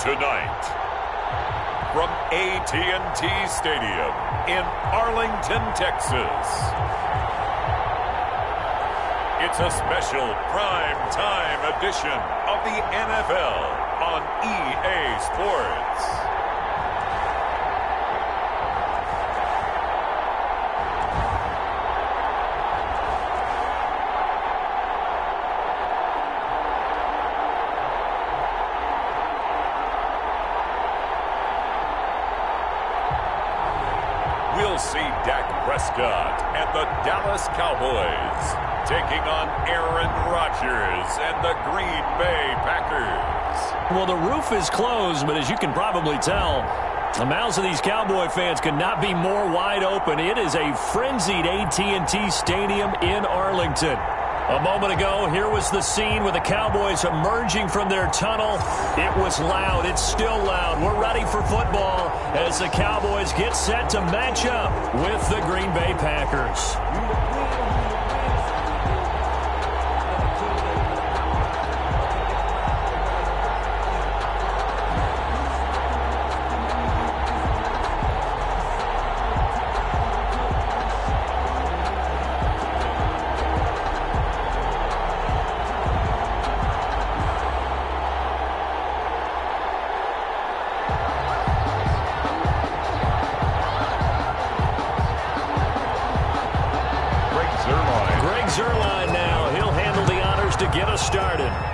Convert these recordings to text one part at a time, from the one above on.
Tonight, from AT&T Stadium in Arlington, Texas, it's a special prime-time edition of the NFL on EA Sports. We'll see Dak Prescott and the Dallas Cowboys taking on Aaron Rodgers and the Green Bay Packers. Well, the roof is closed, but as you can probably tell, the mouths of these Cowboy fans could not be more wide open. It is a frenzied AT&T Stadium in Arlington. A moment ago, here was the scene with the Cowboys emerging from their tunnel. It was loud. It's still loud. We're ready for football as the Cowboys get set to match up with the Green Bay Packers.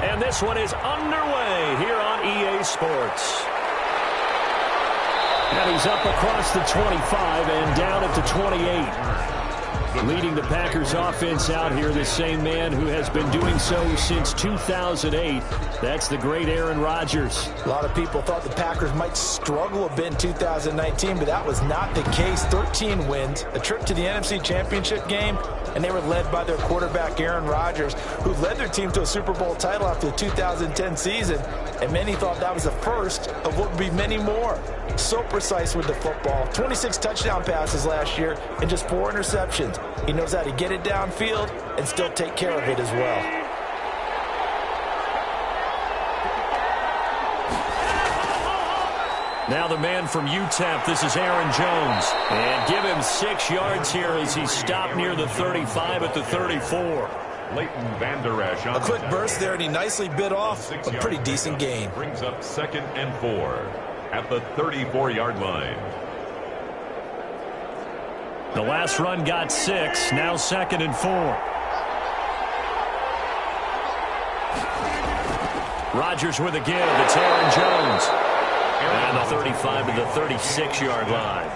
And this one is underway here on EA Sports. And he's up across the 25 and down at the 28. Leading the Packers offense out here, the same man who has been doing so since 2008. That's the great Aaron Rodgers. A lot of people thought the Packers might struggle a bit in 2019, but that was not the case. 13 wins, a trip to the NFC Championship game, and they were led by their quarterback, Aaron Rodgers, who led their team to a Super Bowl title after the 2010 season, and many thought that was the first of what would be many more. So precise with the football. 26 touchdown passes last year and just 4 interceptions. He knows how to get it downfield and still take care of it as well. Now the man from UTEP, this is Aaron Jones. And give him 6 yards here as he stopped near the 35 at the 34. Leighton Vander Esch. A quick burst there, and he nicely bit off a pretty decent gain. Brings up 2nd and 4 at the 34-yard line. The last run got 6, now 2nd and 4. Rodgers with a give. It's Aaron Jones. And the 35 to the 36-yard line.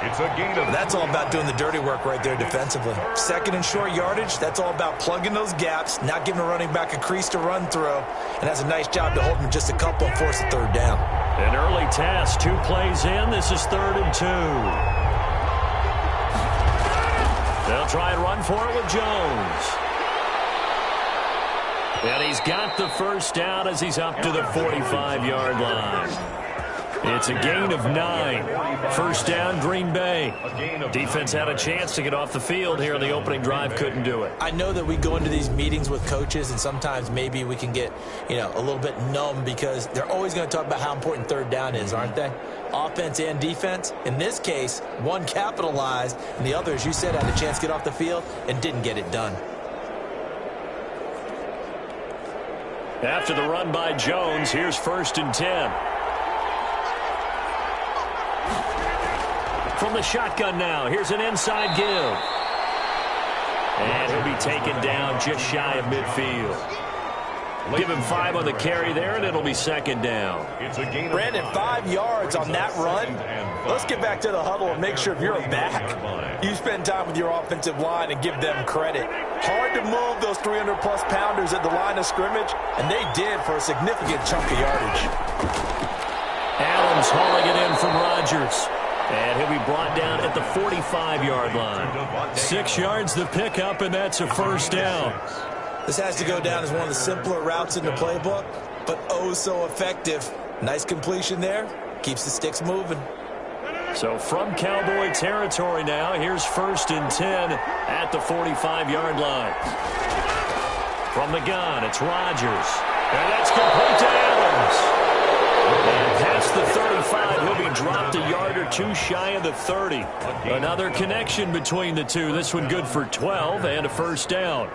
It's a gain of... That's all about doing the dirty work right there defensively. 2nd and short yardage, that's all about plugging those gaps, not giving a running back a crease to run through, and has a nice job to hold him just a couple and force a 3rd down. An early task, 2 plays in. This is 3rd and 2. They'll try and run for it with Jones. And he's got the first down as he's up to the 45-yard line. It's a gain of 9. First down, Green Bay. Defense had a chance to get off the field here in the opening drive, couldn't do it. I know that we go into these meetings with coaches, and sometimes maybe we can get, a little bit numb because they're always going to talk about how important 3rd down is, aren't they? Offense and defense. In this case, one capitalized, and the other, as you said, had a chance to get off the field and didn't get it done. After the run by Jones, here's 1st and 10. From the shotgun now, here's an inside give. And he'll be taken down just shy of midfield. Give him 5 on the carry there, and it'll be 2nd down. Brandon, 5 yards on that run. Let's get back to the huddle and make sure if you're a back, you spend time with your offensive line and give them credit. Hard to move those 300-plus pounders at the line of scrimmage, and they did for a significant chunk of yardage. Adams hauling it in from Rodgers. And he'll be brought down at the 45-yard line. 6 yards the pickup, and that's a 1st down. This has to go down as one of the simpler routes in the playbook, but oh so effective. Nice completion there. Keeps the sticks moving. So from Cowboy territory now, here's 1st and 10 at the 45-yard line. From the gun, it's Rodgers. And that's complete to Adams. And past the 35, he'll be dropped a yard or two shy of the 30. Another connection between the two. This one good for 12 and a first down.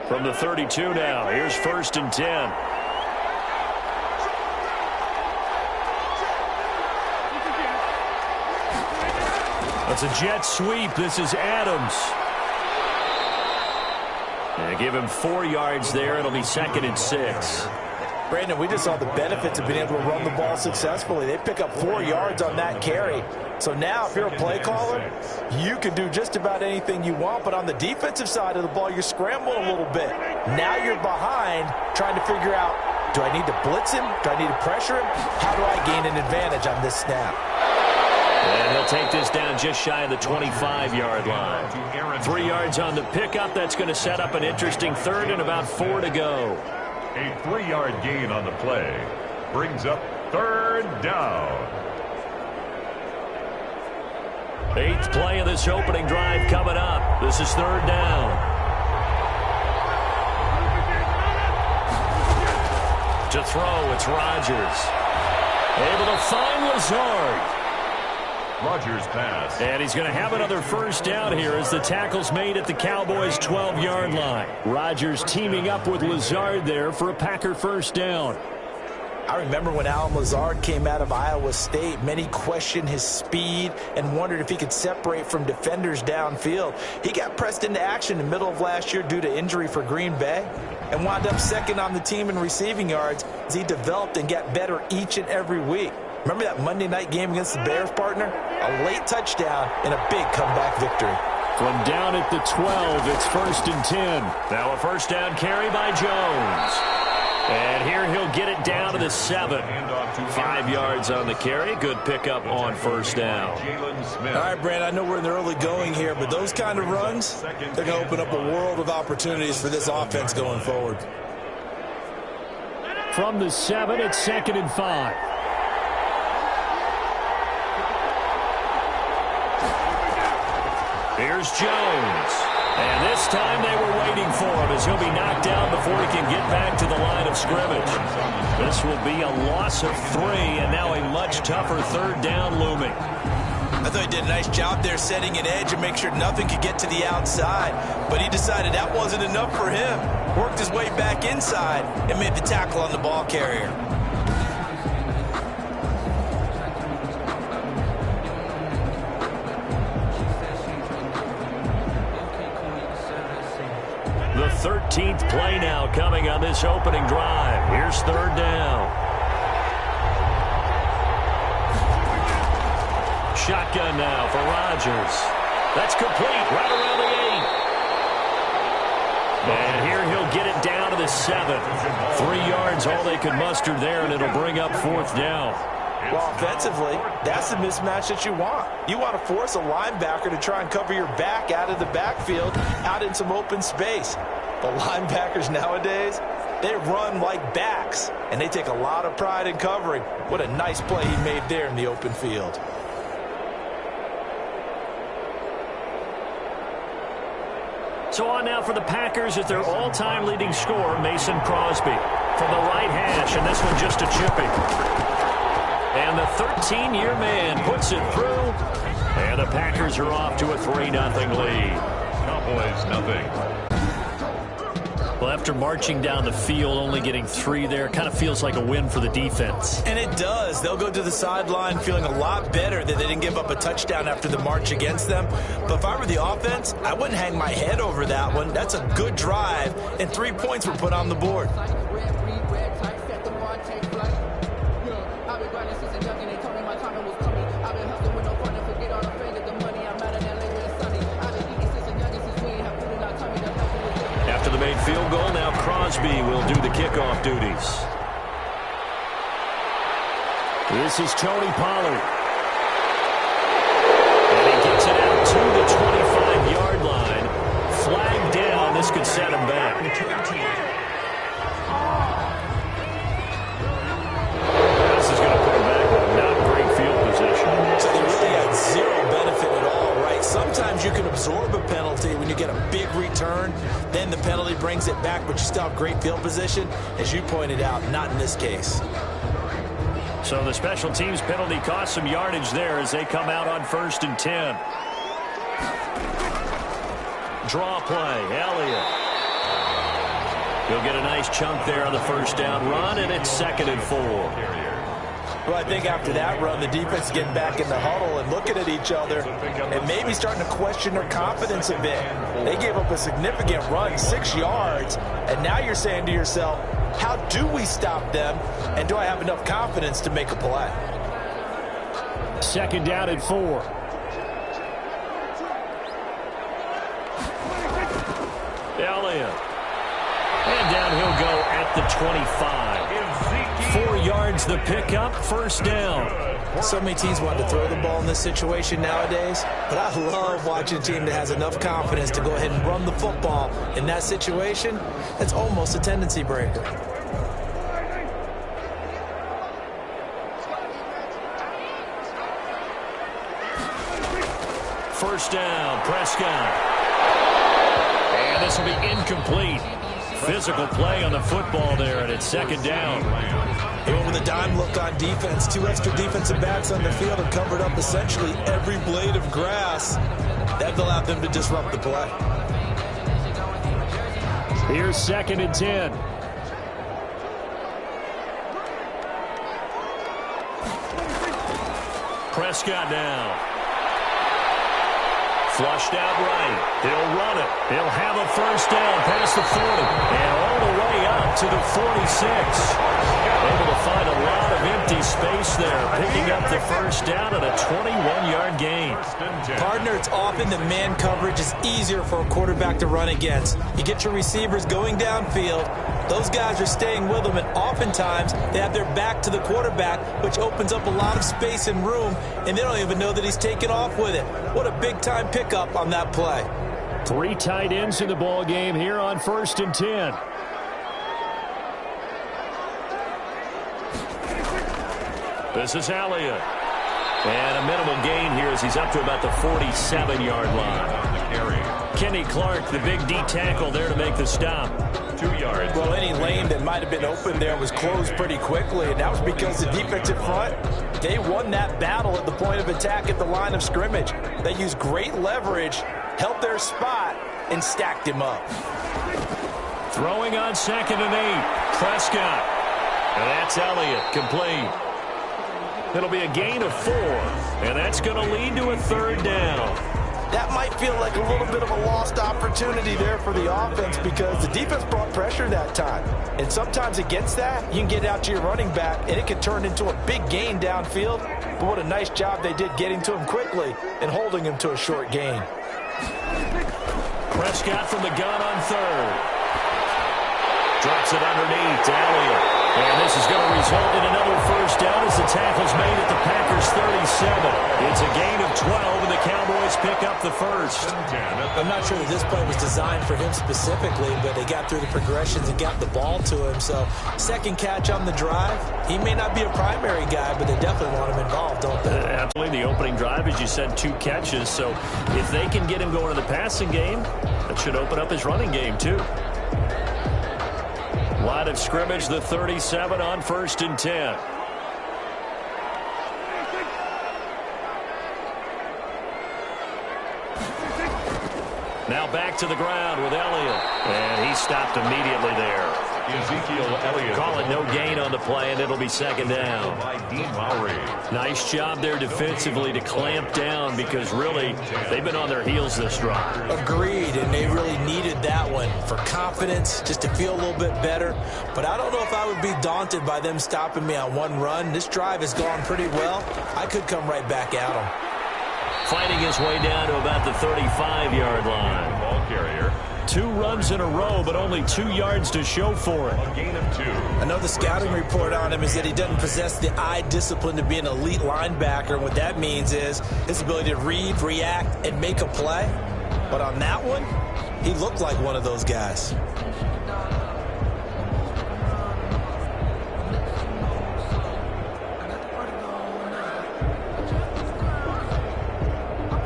From the 32 now, here's 1st and 10. That's a jet sweep. This is Adams. And give him 4 yards there. It'll be 2nd and 6. Brandon, we just saw the benefits of being able to run the ball successfully. They pick up 4 yards on that carry. So now, if you're a play caller, you can do just about anything you want. But on the defensive side of the ball, you're scrambling a little bit. Now you're behind trying to figure out, do I need to blitz him? Do I need to pressure him? How do I gain an advantage on this snap? And he'll take this down just shy of the 25-yard line. 3 yards on the pickup. That's going to set up an interesting 3rd and about 4 to go. A 3-yard gain on the play brings up 3rd down. 8th play of this opening drive coming up. This is 3rd down. To throw, it's Rodgers. Able to find Lazard. Rodgers pass. And he's going to have another first down here as the tackle's made at the Cowboys' 12-yard line. Rodgers teaming up with Lazard there for a Packer first down. I remember when Allen Lazard came out of Iowa State, many questioned his speed and wondered if he could separate from defenders downfield. He got pressed into action in the middle of last year due to injury for Green Bay and wound up 2nd on the team in receiving yards as he developed and got better each and every week. Remember that Monday night game against the Bears, partner? A late touchdown and a big comeback victory. From down at the 12, it's 1st and 10. Now a first down carry by Jones. And here he'll get it down to the 7. 5 yards on the carry. Good pickup on first down. All right, Brand, I know we're in the early going here, but those kind of runs, they're going to open up a world of opportunities for this offense going forward. From the 7, it's 2nd and 5. Here's Jones. And this time they were waiting for him as he'll be knocked down before he can get back to the line of scrimmage. This will be a loss of 3 and now a much tougher 3rd down looming. I thought he did a nice job there setting an edge and make sure nothing could get to the outside. But he decided that wasn't enough for him. Worked his way back inside and made the tackle on the ball carrier. The 13th play now coming on this opening drive. Here's 3rd down. Shotgun now for Rodgers. That's complete right around the 8. And here he'll get it down to the 7. 3 yards all they could muster there, and it'll bring up 4th down. Well, offensively, that's the mismatch that you want. You want to force a linebacker to try and cover your back out of the backfield, out in some open space. But linebackers nowadays, they run like backs, and they take a lot of pride in covering. What a nice play he made there in the open field. So on now for the Packers at their all-time leading scorer, Mason Crosby. From the right hash, and this one just a chipping. And the 13-year man puts it through. And the Packers are off to a 3-0 lead. Cowboys nothing. Well, after marching down the field, only getting 3 there, kind of feels like a win for the defense. And it does. They'll go to the sideline feeling a lot better that they didn't give up a touchdown after the march against them. But if I were the offense, I wouldn't hang my head over that one. That's a good drive, and 3 points were put on the board. Field goal. Now Crosby will do the kickoff duties. This is Tony Pollard. And he gets it out to the 25-yard line. Flag down. This could set him back. This is going to put him back with not great field position. So they really had zero benefit at all right Sometimes you can absorb a penalty when you get a big return. Then the penalty brings it back, but you still have great field position. As you pointed out, not in this case. So the special teams penalty cost some yardage there as they come out on 1st and 10. Draw play, Elliott. He'll get a nice chunk there on the first down run, and it's 2nd and 4. Well, I think after that run, the defense is getting back in the huddle and looking at each other and maybe starting to question their confidence a bit. They gave up a significant run, 6 yards, and now you're saying to yourself, how do we stop them, and do I have enough confidence to make a play? 2nd down and 4. Elliott. And down he'll go at the 25. 4 yards the pickup, 1st down. So many teams want to throw the ball in this situation nowadays, but I love watching a team that has enough confidence to go ahead and run the football. In that situation, that's almost a tendency breaker. First down, Prescott. And this will be incomplete. Physical play on the football there, and it's 2nd down. They went with a dime look on defense. 2 extra defensive backs on the field and covered up essentially every blade of grass. That allowed them to disrupt the play. Here's 2nd and 10. Prescott now. Flushed out right. He'll run it. He'll have a first down past the 40. And all the way up to the 46. Able to find a lot of empty space there. Picking up the first down at a 21-yard gain. Partner, it's often the man coverage is easier for a quarterback to run against. You get your receivers going downfield. Those guys are staying with them, and oftentimes they have their back to the quarterback, which opens up a lot of space and room, and they don't even know that he's taken off with it. What a big-time pickup on that play. 3 tight ends in the ball game here on 1st and 10. This is Elliott. And a minimal gain here as he's up to about the 47-yard line. Kenny Clark, the big D tackle there to make the stop. 2 yards. Well, any lane that might have been open there was closed pretty quickly, and that was because the defensive front, they won that battle at the point of attack at the line of scrimmage. They used great leverage, held their spot, and stacked him up. Throwing on 2nd and 8. Prescott. And that's Elliott, complete. It'll be a gain of 4, and that's going to lead to a 3rd down. That might feel like a little bit of a lost opportunity there for the offense because the defense brought pressure that time. And sometimes against that, you can get out to your running back, and it can turn into a big gain downfield. But what a nice job they did getting to him quickly and holding him to a short gain. Prescott from the gun on 3rd. Drops it underneath to Elliott. And this is going to result in another first down as the tackle's made at the Packers' 37. It's a gain of 12, and the Cowboys pick up the first. I'm not sure that this play was designed for him specifically, but they got through the progressions and got the ball to him. So, second catch on the drive. He may not be a primary guy, but they definitely want him involved, don't they? Absolutely. The opening drive, as you said, 2 catches. So, if they can get him going in the passing game, that should open up his running game, too. Line of scrimmage, the 37 on 1st and 10. Now back to the ground with Elliott. And he stopped immediately there. Ezekiel Elliott. Call it no gain on the play, and it'll be 2nd down. By Dean Lowry. Nice job there defensively to clamp down because really they've been on their heels this drive. Agreed, and they really needed that one for confidence, just to feel a little bit better. But I don't know if I would be daunted by them stopping me on one run. This drive has gone pretty well. I could come right back at them. Fighting his way down to about the 35-yard line. Ball carrier. 2 runs in a row, but only 2 yards to show for it. A gain of 2. I know the scouting report on him is that he doesn't possess the eye discipline to be an elite linebacker. What that means is his ability to read, react, and make a play. But on that one, he looked like one of those guys.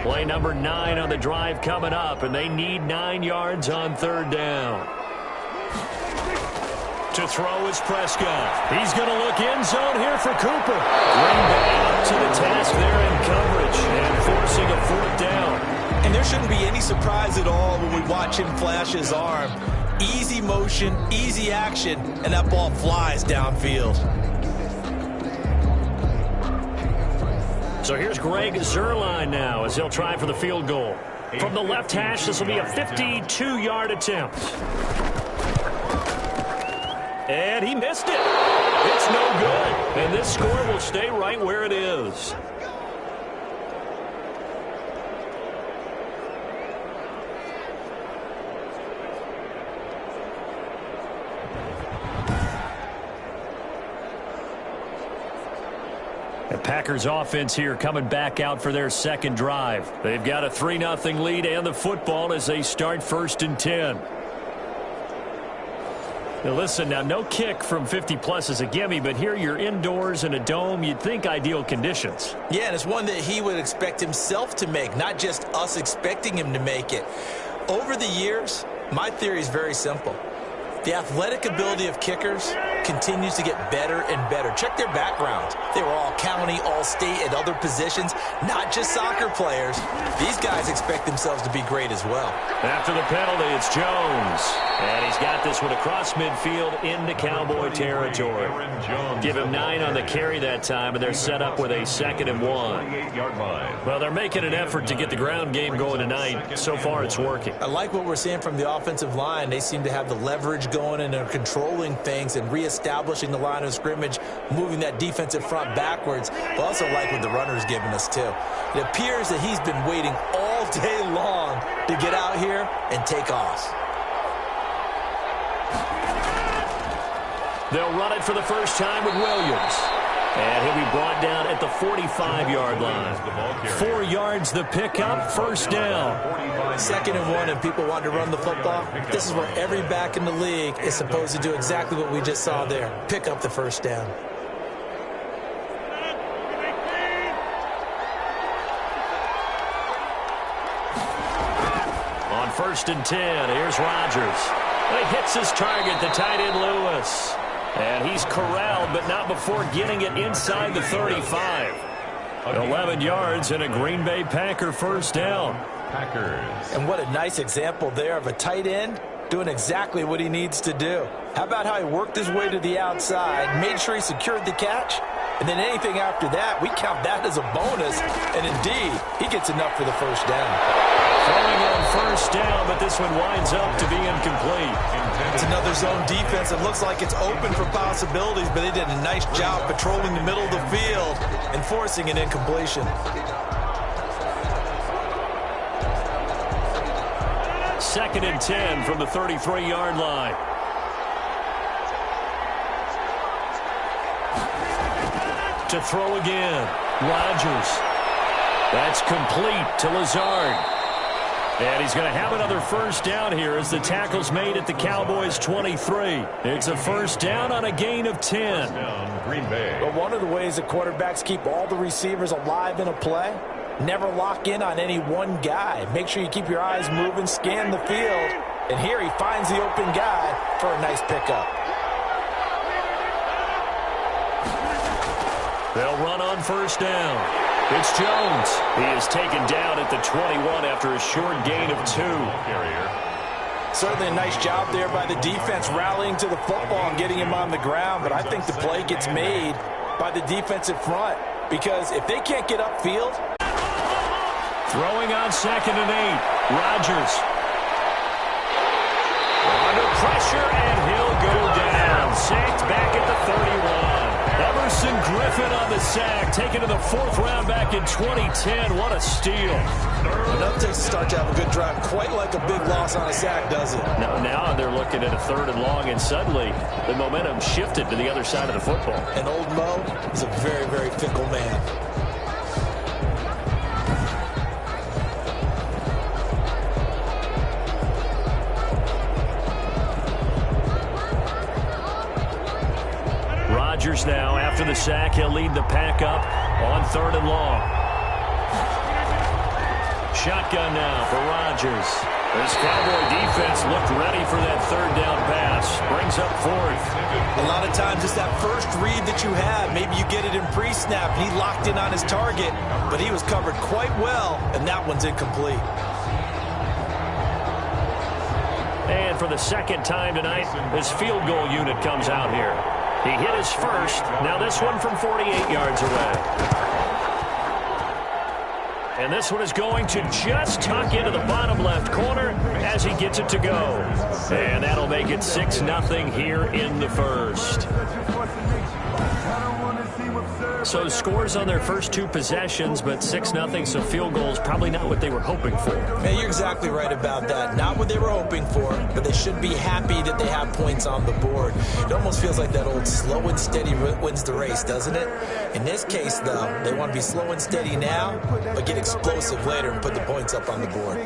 Play number 9 on the drive coming up, and they need 9 yards on third down. To throw is Prescott. He's going to look end zone here for Cooper. Green Bay up to the task there in coverage and forcing a fourth down. And there shouldn't be any surprise at all when we watch him flash his arm. Easy motion, easy action, and that ball flies downfield. So here's Greg Zuerlein now as he'll try for the field goal. From the left hash, this will be a 52-yard attempt. And he missed it. It's no good. And this score will stay right where it is. The Packers offense here coming back out for their second drive. They've got a 3-0 lead and the football as they start 1st and 10. Now listen, now no kick from 50-plus is a gimme, but here you're indoors in a dome. You'd think ideal conditions. Yeah, and it's one that he would expect himself to make, not just us expecting him to make it. Over the years, my theory is very simple. The athletic ability of kickers continues to get better and better. Check their backgrounds. They were all county, all state, at other positions, not just soccer players. These guys expect themselves to be great as well. After the penalty, it's Jones. And he's got this one across midfield into Cowboy territory. Give him 9 on the carry that time, and they're set up with a 2nd and 1. Well, they're making an effort to get the ground game going tonight. So far, it's working. I like what we're seeing from the offensive line. They seem to have the leverage going and are controlling things and reestablishing the line of scrimmage, moving that defensive front backwards. But also like what the runner's giving us, too. It appears that he's been waiting all day long to get out here and take off. They'll run it for the first time with Williams. And he'll be brought down at the 45-yard line. 4 yards the pickup, first down. 2nd and 1, and people want to run the football. This is where every back in the league is supposed to do exactly what we just saw there. Pick up the first down. On 1st and 10, here's Rodgers. He hits his target, the tight end Lewis. And he's corralled, but not before getting it inside the 35. 11 yards and a Green Bay Packer first down. Packers. And what a nice example there of a tight end doing exactly what he needs to do. How about how he worked his way to the outside, made sure he secured the catch, and then anything after that, we count that as a bonus. And indeed, he gets enough for the first down. Throwing on first down, but this one winds up to be incomplete. It's another zone defense. It looks like it's open for possibilities, but they did a nice job patrolling the middle of the field and forcing an incompletion. 2nd and 10 from the 33-yard line. To throw again, Rodgers. That's complete to Lazard. And he's going to have another first down here as the tackle's made at the Cowboys' 23. It's a first down on a gain of 10. Green Bay. But one of the ways that quarterbacks keep all the receivers alive in a play, never lock in on any one guy. Make sure you keep your eyes moving, scan the field. And here he finds the open guy for a nice pickup. They'll run on first down. It's Jones. He is taken down at the 21 after a short gain of 2. Certainly a nice job there by the defense rallying to the football and getting him on the ground. But I think the play gets made by the defensive front because if they can't get upfield. Throwing on 2nd and 8. Rodgers. Under pressure, and he'll go down. Sacked back at the 31. Emerson Griffin on the sack, taken to the 4th round back in 2010. What a steal. Enough to start to have a good drive. Quite like a big loss on a sack, does it? Now they're looking at a 3rd and long, and suddenly the momentum shifted to the other side of the football. And old Mo is a very, very fickle man. Rodgers now, after the sack, he'll lead the pack up on 3rd and long. Shotgun now for Rodgers. This Cowboy defense looked ready for that third down pass. Brings up fourth. A lot of times it's that first read that you have. Maybe you get it in pre-snap, and he locked in on his target, but he was covered quite well, and that one's incomplete. And for the second time tonight, his field goal unit comes out here. He hit his first. Now this one from 48 yards away. And this one is going to just tuck into the bottom left corner as he gets it to go. And that'll make it 6-0 here in the first. So scores on their first two possessions, but 6-0, so field goals probably not what they were hoping for. Yeah, you're exactly right about that. Not what they were hoping for, but they should be happy that they have points on the board. It almost feels like that old slow and steady wins the race, doesn't it? In this case, though, they want to be slow and steady now, but get explosive later and put the points up on the board.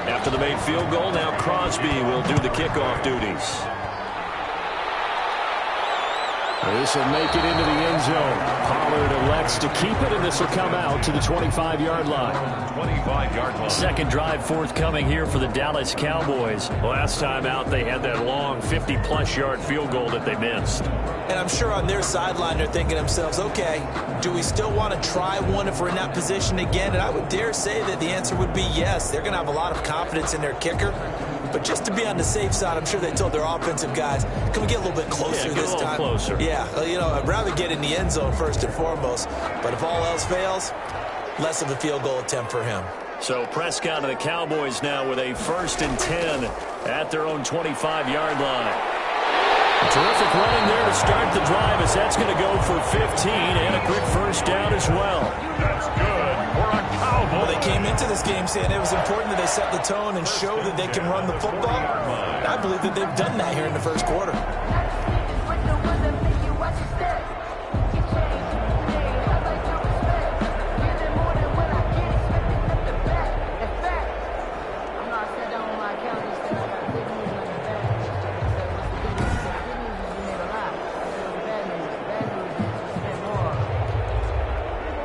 After the made field goal, now Crosby will do the kickoff duties. This will make it into the end zone. Pollard elects to keep it, and this will come out to the 25-yard line. 25-yard line. Second drive forthcoming here for the Dallas Cowboys. Last time out, they had that long 50-plus yard field goal that they missed. And I'm sure on their sideline they're thinking to themselves, okay, do we still want to try one if we're in that position again? And I would dare say that the answer would be yes. They're going to have a lot of confidence in their kicker. But just to be on the safe side, I'm sure they told their offensive guys, can we get a little bit closer this time? Closer. Yeah, you know, I'd rather get in the end zone first and foremost. But if all else fails, less of a field goal attempt for him. So Prescott and the Cowboys now with a 1st and 10 at their own 25-yard line. Terrific running there to start the drive as that's going to go for 15 and a quick first down as well. That's good for a Cowboy. Well, they came into this game saying it was important that they set the tone and show that they can run the football. And I believe that they've done that here in the first quarter.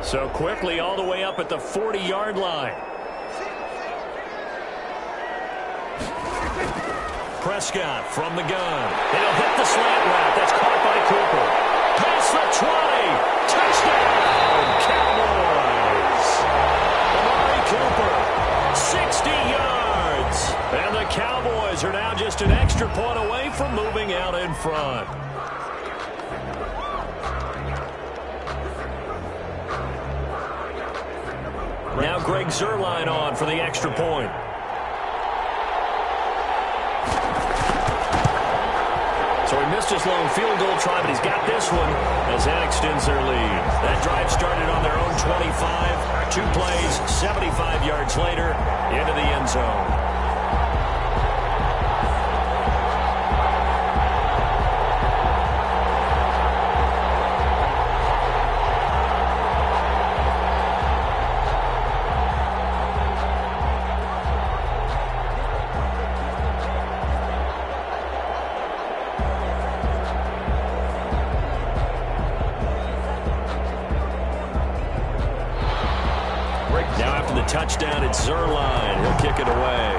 So quickly all the way up at the 40-yard line. Prescott from the gun. It'll hit the slant route. That's caught by Cooper. Past the 20. Touchdown, Cowboys. Amari Cooper, 60 yards. And the Cowboys are now just an extra point away from moving out in front. Now Greg Zuerlein on for the extra point. So he missed his long field goal try, but he's got this one as that extends their lead. That drive started on their own 25. 2 plays, 75 yards later, into the end zone. Now after the touchdown, it's Zuerlein. He'll kick it away.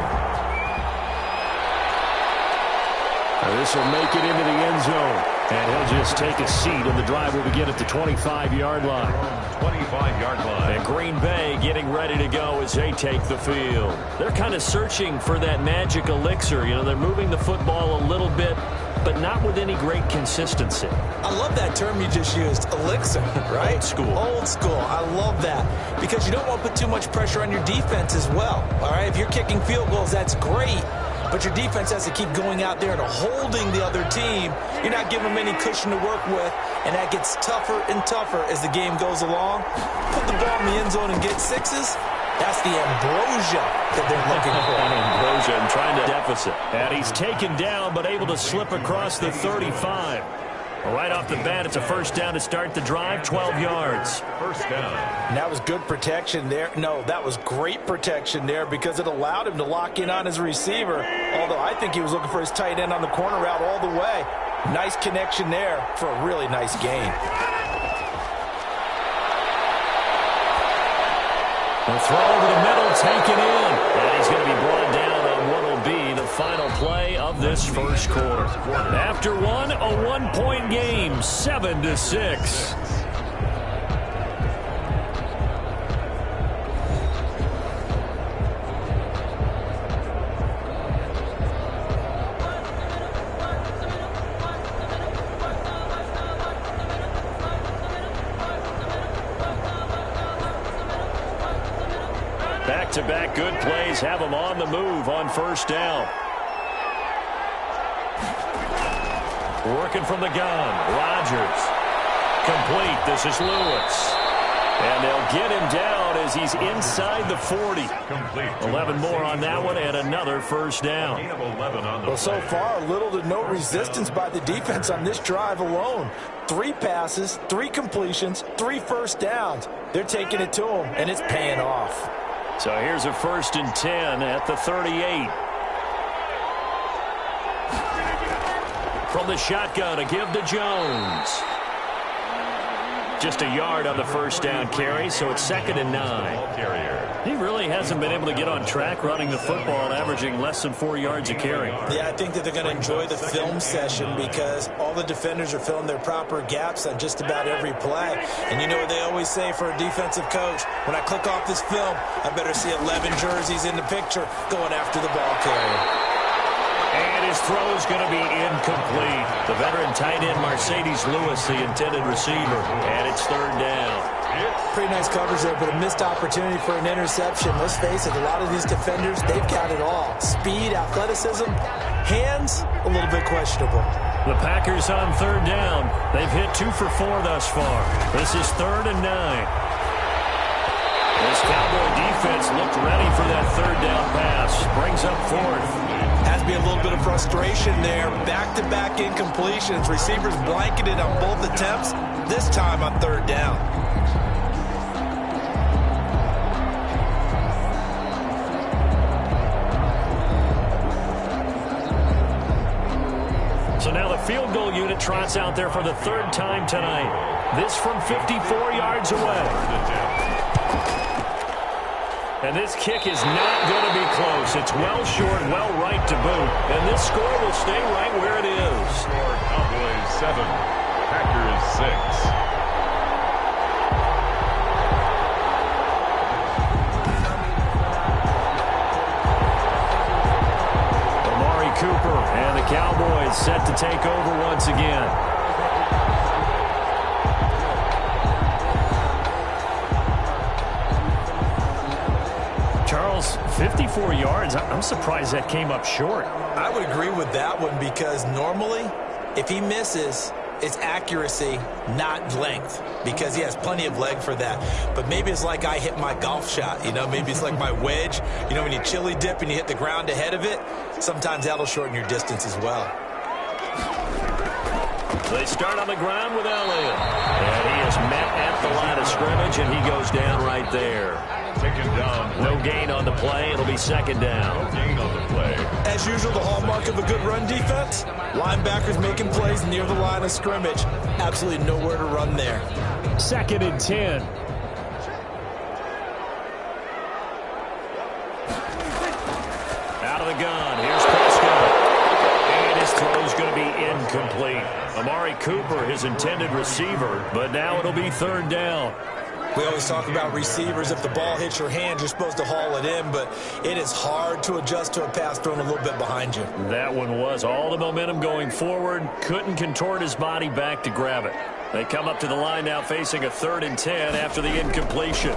This will make it into the end zone. And he'll just take a seat, and the drive will begin at the 25-yard line. 25-yard line. And Green Bay getting ready to go as they take the field. They're kind of searching for that magic elixir. You know, they're moving the football a little bit, but not with any great consistency. I love that term you just used, elixir, right? Old school. Old school. I love that because you don't want to put too much pressure on your defense as well, all right? If you're kicking field goals, that's great, but your defense has to keep going out there and holding the other team. You're not giving them any cushion to work with, and that gets tougher and tougher as the game goes along. Put the ball in the end zone and get sixes. That's the ambrosia that they're looking for. Ambrosia and trying to deficit. And he's taken down, but able to slip across the 35. Right off the bat, it's a first down to start the drive, 12 yards. First down. And that was good protection there. No, that was great protection there because it allowed him to lock in on his receiver. Although I think he was looking for his tight end on the corner route all the way. Nice connection there for a really nice gain. The throw over the middle, taken in. And he's going to be brought down on what will be the final play of this first quarter. After one, a one-point game, 7-6. Back-to-back good plays have them on the move on first down. Working from the gun. Rodgers. Complete. This is Lewis. And they'll get him down as he's inside the 40. 11 more on that one and another first down. Well, so far, little to no resistance by the defense on this drive alone. 3 passes, 3 completions, 3 first downs. They're taking it to him, and it's paying off. So here's a 1st and 10 at the 38. From the shotgun, a give to Jones. Just a yard on the first down carry, so it's 2nd and 9. He really hasn't been able to get on track running the football, averaging less than 4 yards a carry. Yeah, I think that they're going to enjoy the film session because all the defenders are filling their proper gaps on just about every play. And you know what they always say for a defensive coach? When I click off this film, I better see 11 jerseys in the picture going after the ball carrier. And his throw is going to be incomplete. The veteran tight end Mercedes Lewis, the intended receiver. And it's 3rd down. Pretty nice coverage there, but a missed opportunity for an interception. Let's face it, a lot of these defenders, they've got it all. Speed, athleticism, hands, a little bit questionable. The Packers on 3rd down. They've hit 2 for 4 thus far. This is 3rd and 9. This Cowboy defense looked ready for that 3rd down pass. Brings up 4th. Has to be a little bit of frustration there. Back-to-back incompletions. Receivers blanketed on both attempts, this time on 3rd down. So now the field goal unit trots out there for the 3rd time tonight. This from 54 yards away. And this kick is not going to be close. It's well short, well right to boot. And this score will stay right where it is. Score Cowboys 7, Packers 6. Cooper and the Cowboys set to take over once again. Charles, 54 yards. I'm surprised that came up short. I would agree with that one because normally, if he misses, it's accuracy, not length, because he has plenty of leg for that. But maybe it's like I hit my golf shot, you know, maybe it's like my wedge. You know, when you chili dip and you hit the ground ahead of it, sometimes that'll shorten your distance as well. They start on the ground with Elliott. And he is met at the line of scrimmage, and he goes down right there. Taken down. No gain on the play. It'll be 2nd down. No gain on the play. As usual, the hallmark of a good run defense, linebackers making plays near the line of scrimmage. Absolutely nowhere to run there. 2nd and 10. Out of the gun. Here's Prescott. And his throw's going to be incomplete. Amari Cooper, his intended receiver, but now it'll be 3rd down. We always talk about receivers. If the ball hits your hand, you're supposed to haul it in, but it is hard to adjust to a pass thrown a little bit behind you. That one was all the momentum going forward. Couldn't contort his body back to grab it. They come up to the line now facing a 3rd and 10 after the incompletion.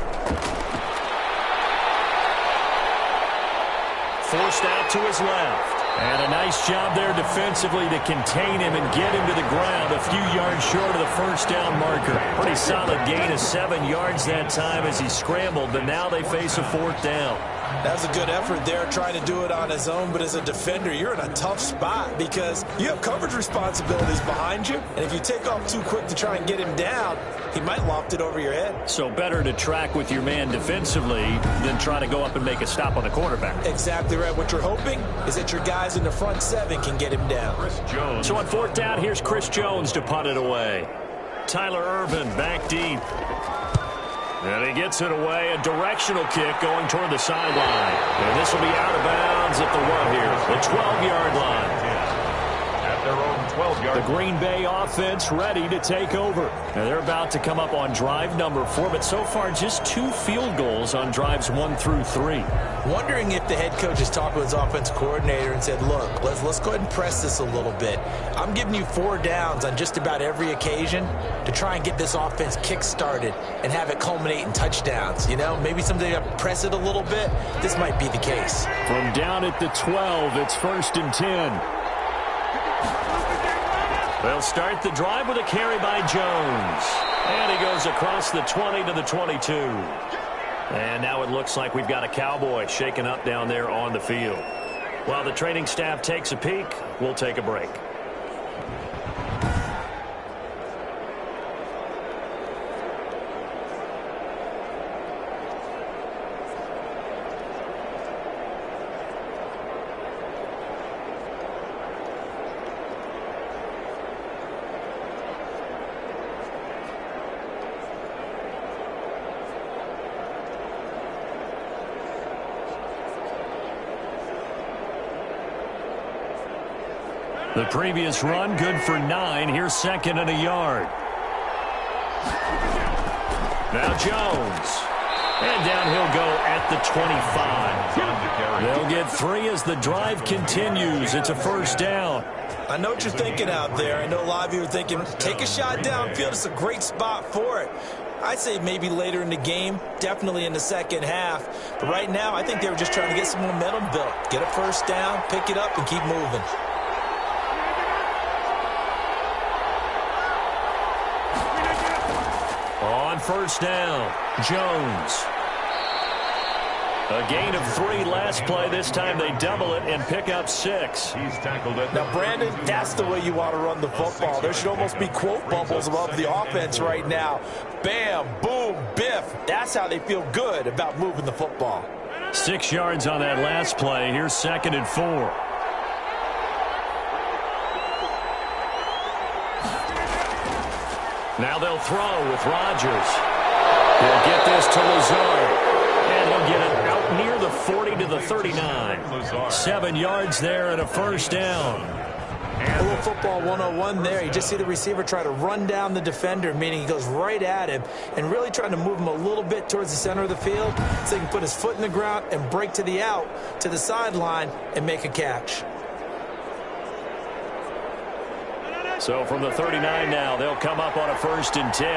Forced out to his left. And a nice job there defensively to contain him and get him to the ground a few yards short of the first down marker. Pretty solid gain of 7 yards that time as he scrambled, but now they face a 4th down. That was a good effort there, trying to do it on his own. But as a defender, you're in a tough spot because you have coverage responsibilities behind you. And if you take off too quick to try and get him down, he might loft it over your head. So better to track with your man defensively than try to go up and make a stop on the quarterback. Exactly right. What you're hoping is that your guys in the front seven can get him down. So on fourth down, here's Chris Jones to punt it away. Tyler Urban back deep. And he gets it away. A directional kick going toward the sideline. And this will be out of bounds at the what here? The 12-yard line. At their own 12-yard. The Green Bay offense ready to take over. Now they're about to come up on drive number 4, but so far just 2 field goals on drives 1 through 3. Wondering if the head coach has talked with his offense coordinator and said, look, let's go ahead and press this a little bit. I'm giving you 4 downs on just about every occasion to try and get this offense kick-started and have it culminate in touchdowns. You know, maybe someday I press it a little bit. This might be the case. From down at the 12, it's 1st and 10. They'll start the drive with a carry by Jones. And he goes across the 20 to the 22. And now it looks like we've got a Cowboy shaken up down there on the field. While the training staff takes a peek, we'll take a break. The previous run, good for 9. Here's 2nd and a yard. Now Jones. And down he'll go at the 25. They'll get 3 as the drive continues. It's a 1st down. I know what you're thinking out there. I know a lot of you are thinking, take a shot downfield. It's a great spot for it. I'd say maybe later in the game, definitely in the second half. But right now, I think they were just trying to get some momentum built. Get a 1st down, pick it up, and keep moving. On 1st down, Jones. A gain of 3 last play. This time they double it and pick up 6. He's tackled it. Now, Brandon, that's the way you want to run the football. There should almost be quote bubbles above the offense right now. Bam, boom, biff. That's how they feel good about moving the football. 6 yards on that last play. Here's 2nd and 4. Now they'll throw with Rodgers. He'll get this to Lazard. And he'll get it out near the 40 to the 39. 7 yards there and a 1st down. A little football 101 there. You just see the receiver try to run down the defender, meaning he goes right at him and really trying to move him a little bit towards the center of the field so he can put his foot in the ground and break to the out, to the sideline, and make a catch. So from the 39 now, they'll come up on a 1st and 10.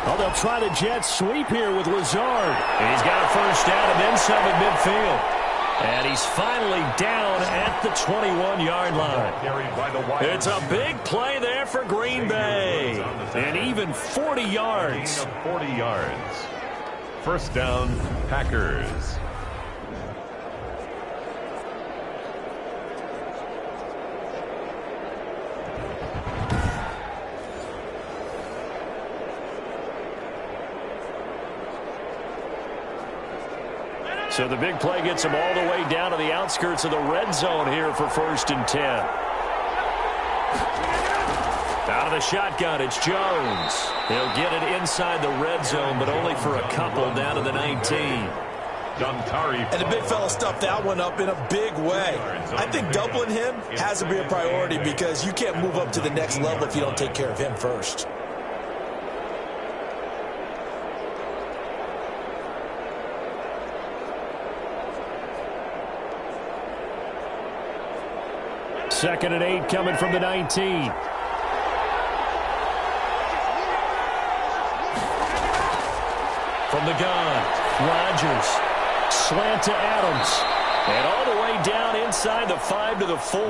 Oh, they'll try the jet sweep here with Lazard. And he's got a 1st down and then some at midfield. And he's finally down at the 21-yard line. It's a big play there for Green Bay. And even 40 yards. 40 yards. 1st down, Packers. So the big play gets him all the way down to the outskirts of the red zone here for 1st and 10. Out of the shotgun, it's Jones. He'll get it inside the red zone, but only for a couple down to the 19. And the big fella stuffed that one up in a big way. I think doubling him has to be a priority because you can't move up to the next level if you don't take care of him first. Second and 8 coming from the 19. From the gun, Rodgers. Slant to Adams. And all the way down inside the 5 to the 4.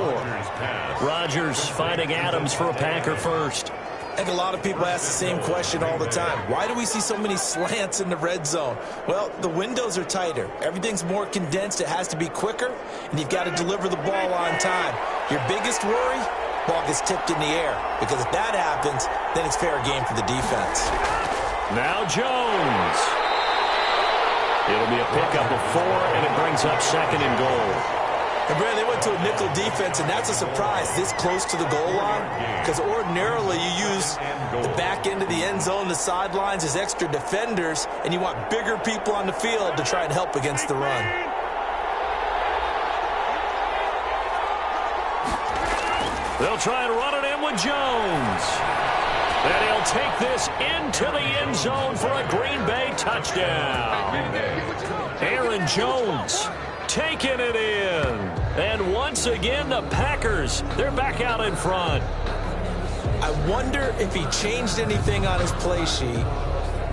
Rodgers finding Adams for a Packer 1st. I think a lot of people ask the same question all the time. Why do we see so many slants in the red zone? Well, the windows are tighter. Everything's more condensed. It has to be quicker, and you've got to deliver the ball on time. Your biggest worry? Ball gets tipped in the air, because if that happens, then it's fair game for the defense. Now Jones. It'll be a pickup of 4, and it brings up 2nd and goal. And, Brad, they went to a nickel defense, and that's a surprise this close to the goal line, because ordinarily you use the back end of the end zone, the sidelines as extra defenders, and you want bigger people on the field to try and help against the run. They'll try and run it in with Jones. And he'll take this into the end zone for a Green Bay touchdown. Aaron Jones taking it in. And once again, the Packers, they're back out in front. I wonder if he changed anything on his play sheet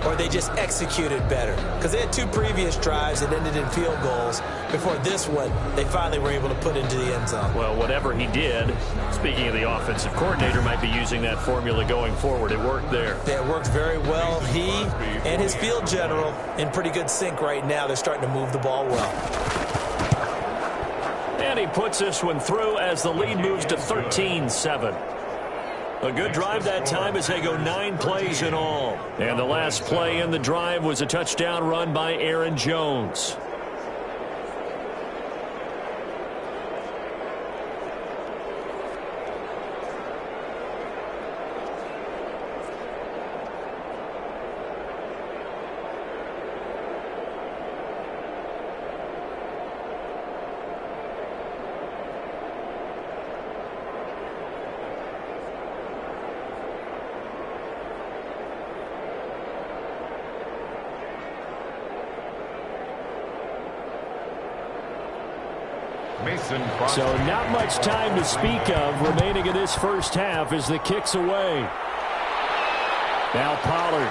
or they just executed better. Because they had 2 previous drives that ended in field goals. Before this one, they finally were able to put into the end zone. Well, whatever he did, speaking of the offensive coordinator, might be using that formula going forward. It worked there. Yeah, it worked very well. He and his field general in pretty good sync right now. They're starting to move the ball well. And he puts this one through as the lead moves to 13-7. A good drive that time as they go 9 plays in all. And the last play in the drive was a touchdown run by Aaron Jones. So not much time to speak of remaining in this first half as the kick's away. Now Pollard.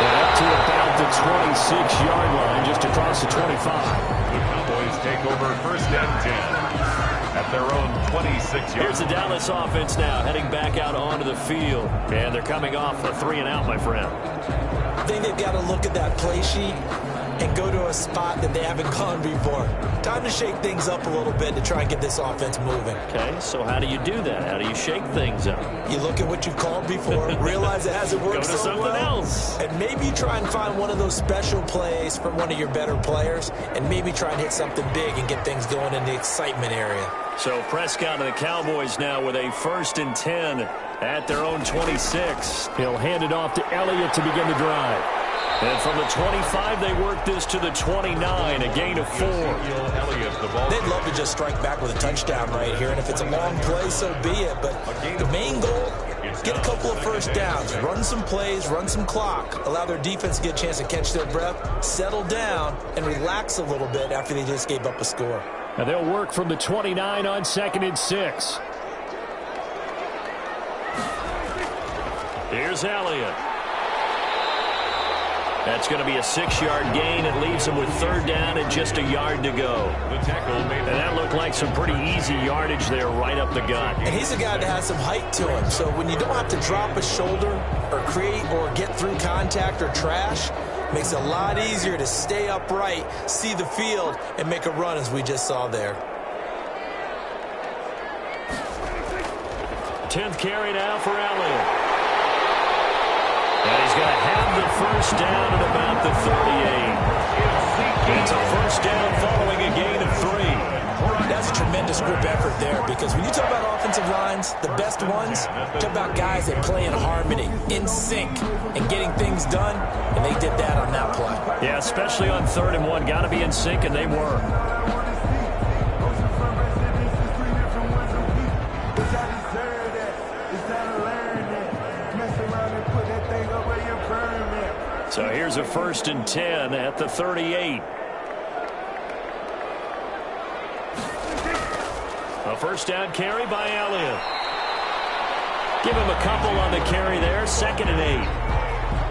And up to about the 26-yard line, just across the 25. The Cowboys take over 1st and 10 at their own 26-yard line. Here's the Dallas offense now heading back out onto the field. And they're coming off a 3-and-out, my friend. I think they've got to look at that play sheet and go to a spot that they haven't gone before. Time to shake things up a little bit to try and get this offense moving. Okay, so how do you do that? How do you shake things up? You look at what you've called before, realize it hasn't worked Go to so something well, else. and maybe try and find one of those special plays from one of your better players, and maybe try and hit something big and get things going in the excitement area. So Prescott and the Cowboys now with a 1st and 10 at their own 26. He'll hand it off to Elliott to begin the drive. And from the 25, they work this to the 29, a gain of 4. They'd love to just strike back with a touchdown right here, and if it's a long play, so be it. But the main goal, get a couple of first downs, run some plays, run some clock, allow their defense to get a chance to catch their breath, settle down, and relax a little bit after they just gave up a score. And they'll work from the 29 on 2nd and 6. Here's Elliott. That's going to be a 6-yard gain. It leaves him with 3rd down and just a yard to go. And that looked like some pretty easy yardage there right up the gut. And he's a guy that has some height to him. So when you don't have to drop a shoulder or create or get through contact or trash, makes it a lot easier to stay upright, see the field, and make a run as we just saw there. 10th carry now for Elliott. And he's going to have the 1st down at about the 38. It's a 1st down following a gain of 3. That's a tremendous group effort there, because when you talk about offensive lines, the best ones, talk about guys that play in harmony, in sync, and getting things done, and they did that on that play. Yeah, especially on 3rd and 1. Got to be in sync, and they were. So here's a 1st and 10 at the 38. A 1st down carry by Elliott. Give him a couple on the carry there. 2nd and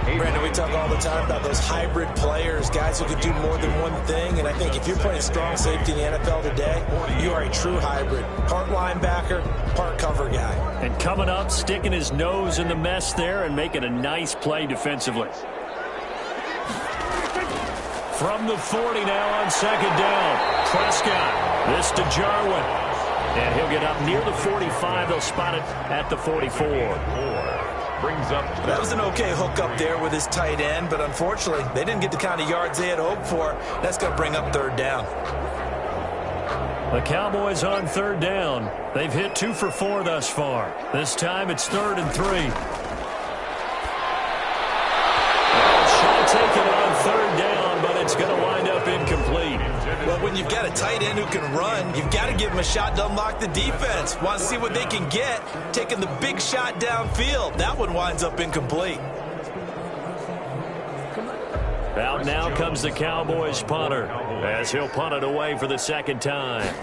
8. Brandon, we talk all the time about those hybrid players, guys who can do more than one thing. And I think if you're playing strong safety in the NFL today, you are a true hybrid. Part linebacker, part cover guy. And coming up, sticking his nose in the mess there and making a nice play defensively. From the 40 now on second down. Prescott. This to Jarwin. And he'll get up near the 45. They'll spot it at the 44. Brings up. That was an okay hook up there with his tight end, but unfortunately, they didn't get the kind of yards they had hoped for. That's going to bring up third down. The Cowboys on third down. They've hit 2 for 4 thus far. This time it's 3rd and 3. Shot taken on third down, but it's going to wind up incomplete. Well, when you've got a tight end who can run, you've got to give him a shot to unlock the defense. Want to see what they can get, taking the big shot downfield. That one winds up incomplete. Out now comes the Cowboys punter as he'll punt it away for the second time.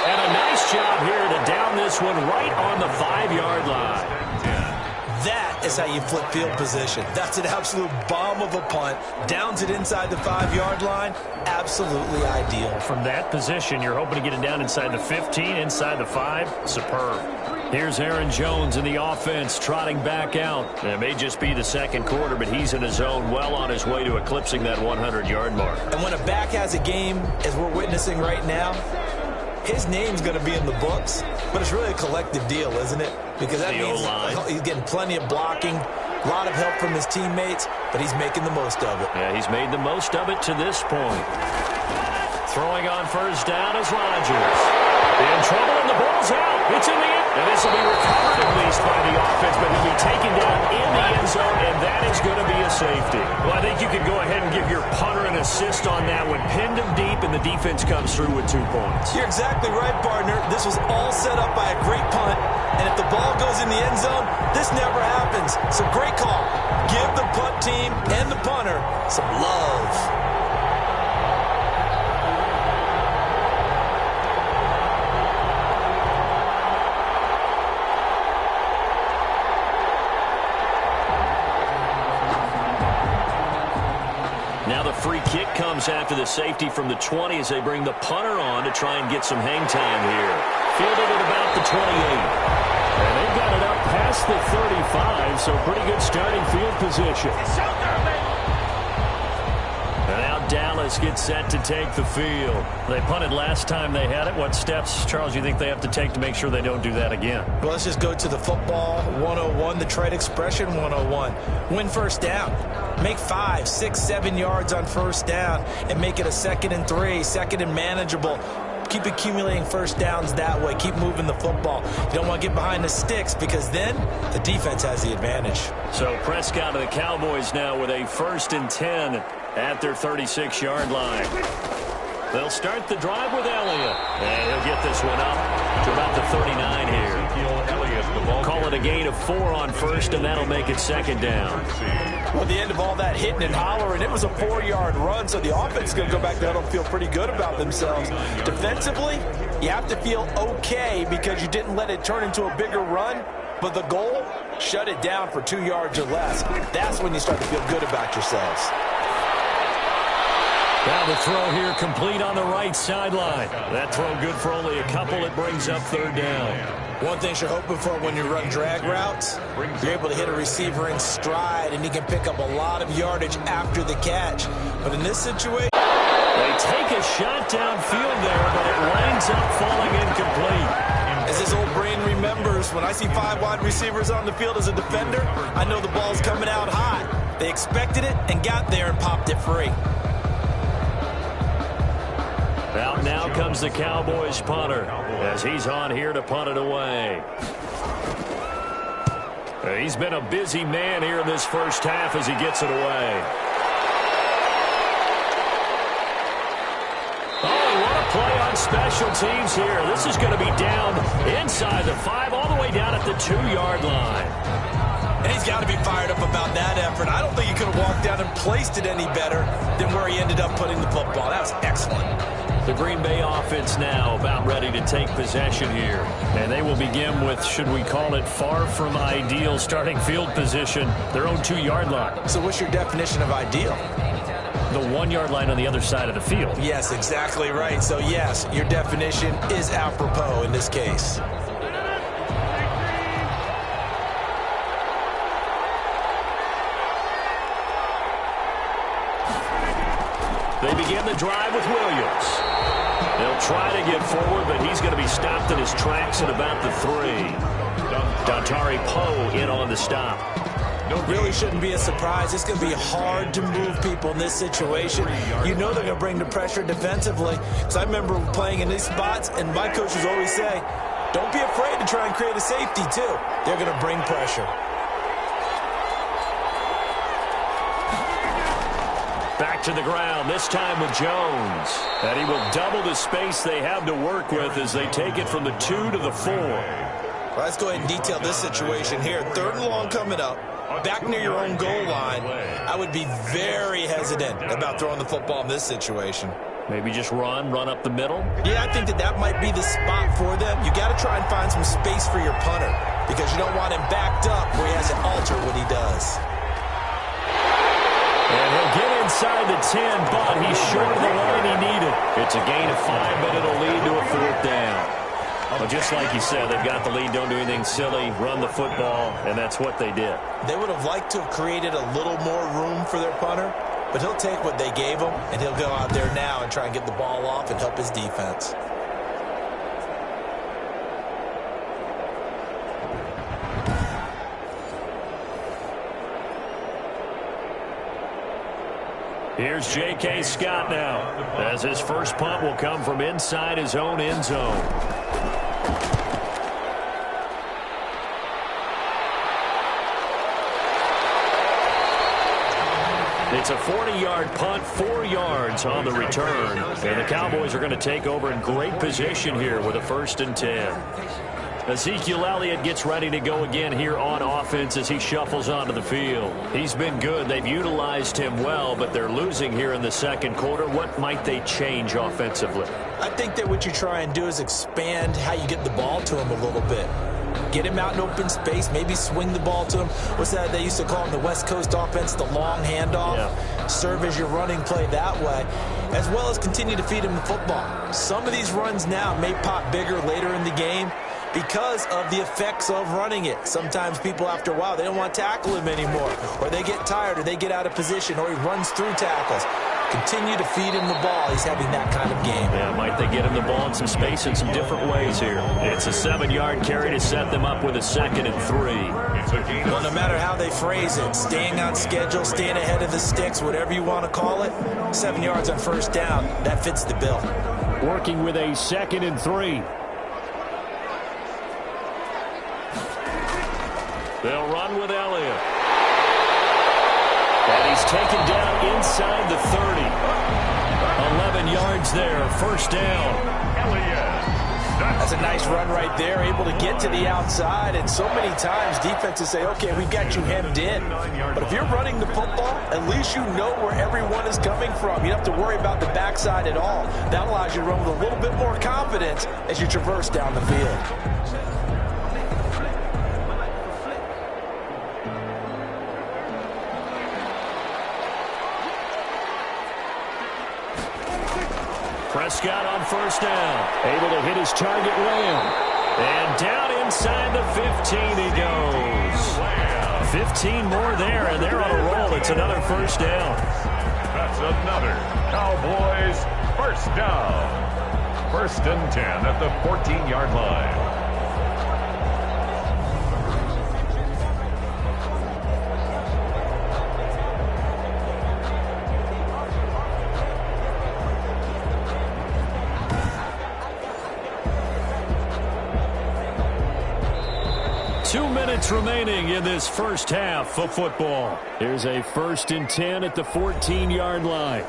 And a nice job here to down this one right on the 5-yard line. That is how you flip field position. That's an absolute bomb of a punt. Downs it inside the 5-yard line. Absolutely ideal. From that position, you're hoping to get it down inside the 15, inside the 5. Superb. Here's Aaron Jones in the offense trotting back out. It may just be the second quarter, but he's in his zone, well on his way to eclipsing that 100-yard mark. And when a back has a game, as we're witnessing right now, his name's going to be in the books, but it's really a collective deal, isn't it? Because that means he's getting plenty of blocking, a lot of help from his teammates, but he's making the most of it. Yeah, he's made the most of it to this point. Throwing on first down is Rodgers. In trouble, and the ball's out. It's in the end. And this will be recovered at least by the offense, but he'll be taken down in the end zone, and that is going to be a safety. Well, I think you could go ahead and give your punter an assist on that one. Pinned him deep, and the defense comes through with 2 points. You're exactly right, partner. This was all set up by a great punt, and if the ball goes in the end zone, this never happens. So great call. Give the punt team and the punter some love. Free kick comes after the safety from the 20 as they bring the punter on to try and get some hang time here. Fielded at about the 28. And they've got it up past the 35, so pretty good starting field position. And now Dallas gets set to take the field. They punted last time they had it. What steps, Charles, you think they have to take to make sure they don't do that again? Well, let's just go to the football 101, the trade expression 101. Win first down. Make 5, 6, 7 yards on first down and make it a 2nd and 3, 2nd and manageable. Keep accumulating first downs that way. Keep moving the football. You don't want to get behind the sticks because then the defense has the advantage. So Prescott of the Cowboys now with a 1st and 10 at their 36-yard line. They'll start the drive with Elliott. And he'll get this one up to about the 39 here. Call it a gain of 4 on first, and that'll make it 2nd down. Well, at the end of all that hitting and hollering, it was a 4-yard run, so the offense is going to go back there and feel pretty good about themselves. Defensively, you have to feel okay because you didn't let it turn into a bigger run, but the goal, shut it down for 2 yards or less. That's when you start to feel good about yourselves. Now the throw here complete on the right sideline. That throw good for only a couple. It brings up 3rd down. One thing you're hoping for when you run drag routes, you're able to hit a receiver in stride, and he can pick up a lot of yardage after the catch. But in this situation, they take a shot downfield there, but it winds up falling incomplete. As his old brain remembers, when I see 5 wide receivers on the field as a defender, I know the ball's coming out hot. They expected it and got there and popped it free. Out now comes the Cowboys punter as he's on here to punt it away. He's been a busy man here in this first half as he gets it away. Oh, what a play on special teams here. This is going to be down inside the 5, all the way down at the 2-yard line. And he's got to be fired up about that effort. I don't think he could have walked down and placed it any better than where he ended up putting the football. That was excellent. The Green Bay offense now about ready to take possession here. And they will begin with, should we call it, far from ideal starting field position, their own 2-yard line. So what's your definition of ideal? The 1-yard line on the other side of the field. Yes, exactly right. So, yes, your definition is apropos in this case. They begin the drive with Williams. They'll try to get forward, but he's going to be stopped in his tracks at about the 3. Dontari Poe in on the stop. Really shouldn't be a surprise. It's going to be hard to move people in this situation. You know they're going to bring the pressure defensively. Because I remember playing in these spots, and my coaches always say, don't be afraid to try and create a safety, too. They're going to bring pressure. Back to the ground, this time with Jones. And he will double the space they have to work with as they take it from the 2 to the 4. Well, let's go ahead and detail this situation here. 3rd and long coming up. Back near your own goal line. I would be very hesitant about throwing the football in this situation. Maybe just run up the middle? Yeah, I think that might be the spot for them. You got to try and find some space for your punter because you don't want him backed up where he has to alter what he does. And he'll get inside the 10, but he's short of the line he needed. It's a gain of 5, but it'll lead to a 4th down. Well, just like you said, they've got the lead, don't do anything silly, run the football, and that's what they did. They would have liked to have created a little more room for their punter, but he'll take what they gave him, and he'll go out there now and try and get the ball off and help his defense. Here's J.K. Scott now, as his first punt will come from inside his own end zone. It's a 40-yard punt, 4 yards on the return. And the Cowboys are going to take over in great position here with a 1st and 10. Ezekiel Elliott gets ready to go again here on offense as he shuffles onto the field. He's been good. They've utilized him well, but they're losing here in the 2nd quarter. What might they change offensively? I think that what you try and do is expand how you get the ball to him a little bit. Get him out in open space, maybe swing the ball to him. What's that they used to call in the West Coast offense, the long handoff? Yeah. Serve as your running play that way, as well as continue to feed him the football. Some of these runs now may pop bigger later in the game because of the effects of running it. Sometimes people, after a while, they don't want to tackle him anymore, or they get tired, or they get out of position, or he runs through tackles. Continue to feed him the ball. He's having that kind of game. Yeah, might they get him the ball in some space in some different ways here. It's a 7-yard carry to set them up with a 2nd and 3. Well, no matter how they phrase it, staying on schedule, staying ahead of the sticks, whatever you want to call it, 7 yards on 1st down, that fits the bill. Working with a 2nd and 3. They'll run with Elliott. And he's taken down inside the 30. 11 yards there, 1st down. That's a nice run right there, able to get to the outside. And so many times defenses say, okay, we've got you hemmed in. But if you're running the football, at least you know where everyone is coming from. You don't have to worry about the backside at all. That allows you to run with a little bit more confidence as you traverse down the field. Prescott on 1st down. Able to hit his target, Lamb. And down inside the 15 he goes. 15 more there, and they're on a roll. It's another 1st down. That's another Cowboys 1st down. 1st and 10 at the 14-yard line. Remaining in this 1st half of football. Here's a 1st and 10 at the 14-yard line.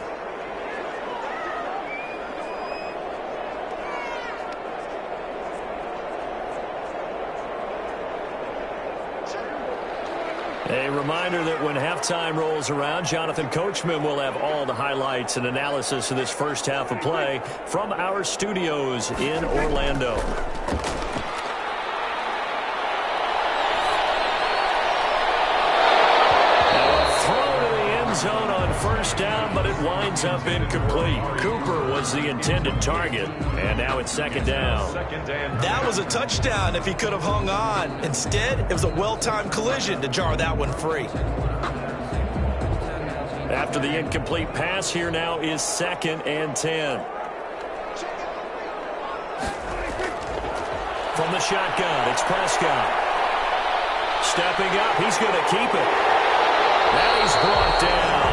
A reminder that when halftime rolls around, Jonathan Coachman will have all the highlights and analysis of this first half of play from our studios in Orlando. Zone on first down, but it winds up incomplete. Cooper was the intended target, and now it's second down. That was a touchdown if he could have hung on. Instead, it was a well-timed collision to jar that one free. After the incomplete pass, here now is 2nd and 10. From the shotgun, it's Prescott. Stepping up, he's going to keep it. Now he's brought down.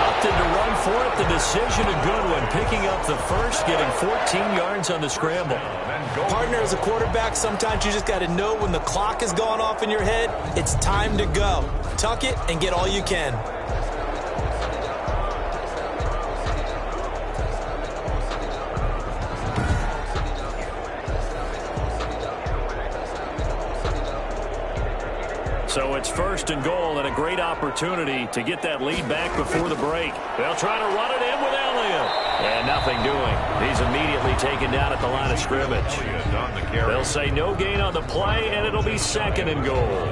Opted to run for it. The decision a good one. Picking up the first, getting 14 yards on the scramble. Partner, as a quarterback, sometimes you just got to know when the clock is going off in your head, it's time to go. Tuck it and get all you can. So it's 1st and goal, and a great opportunity to get that lead back before the break. They'll try to run it in with Elliott. And nothing doing. He's immediately taken down at the line of scrimmage. They'll say no gain on the play, and it'll be 2nd and goal.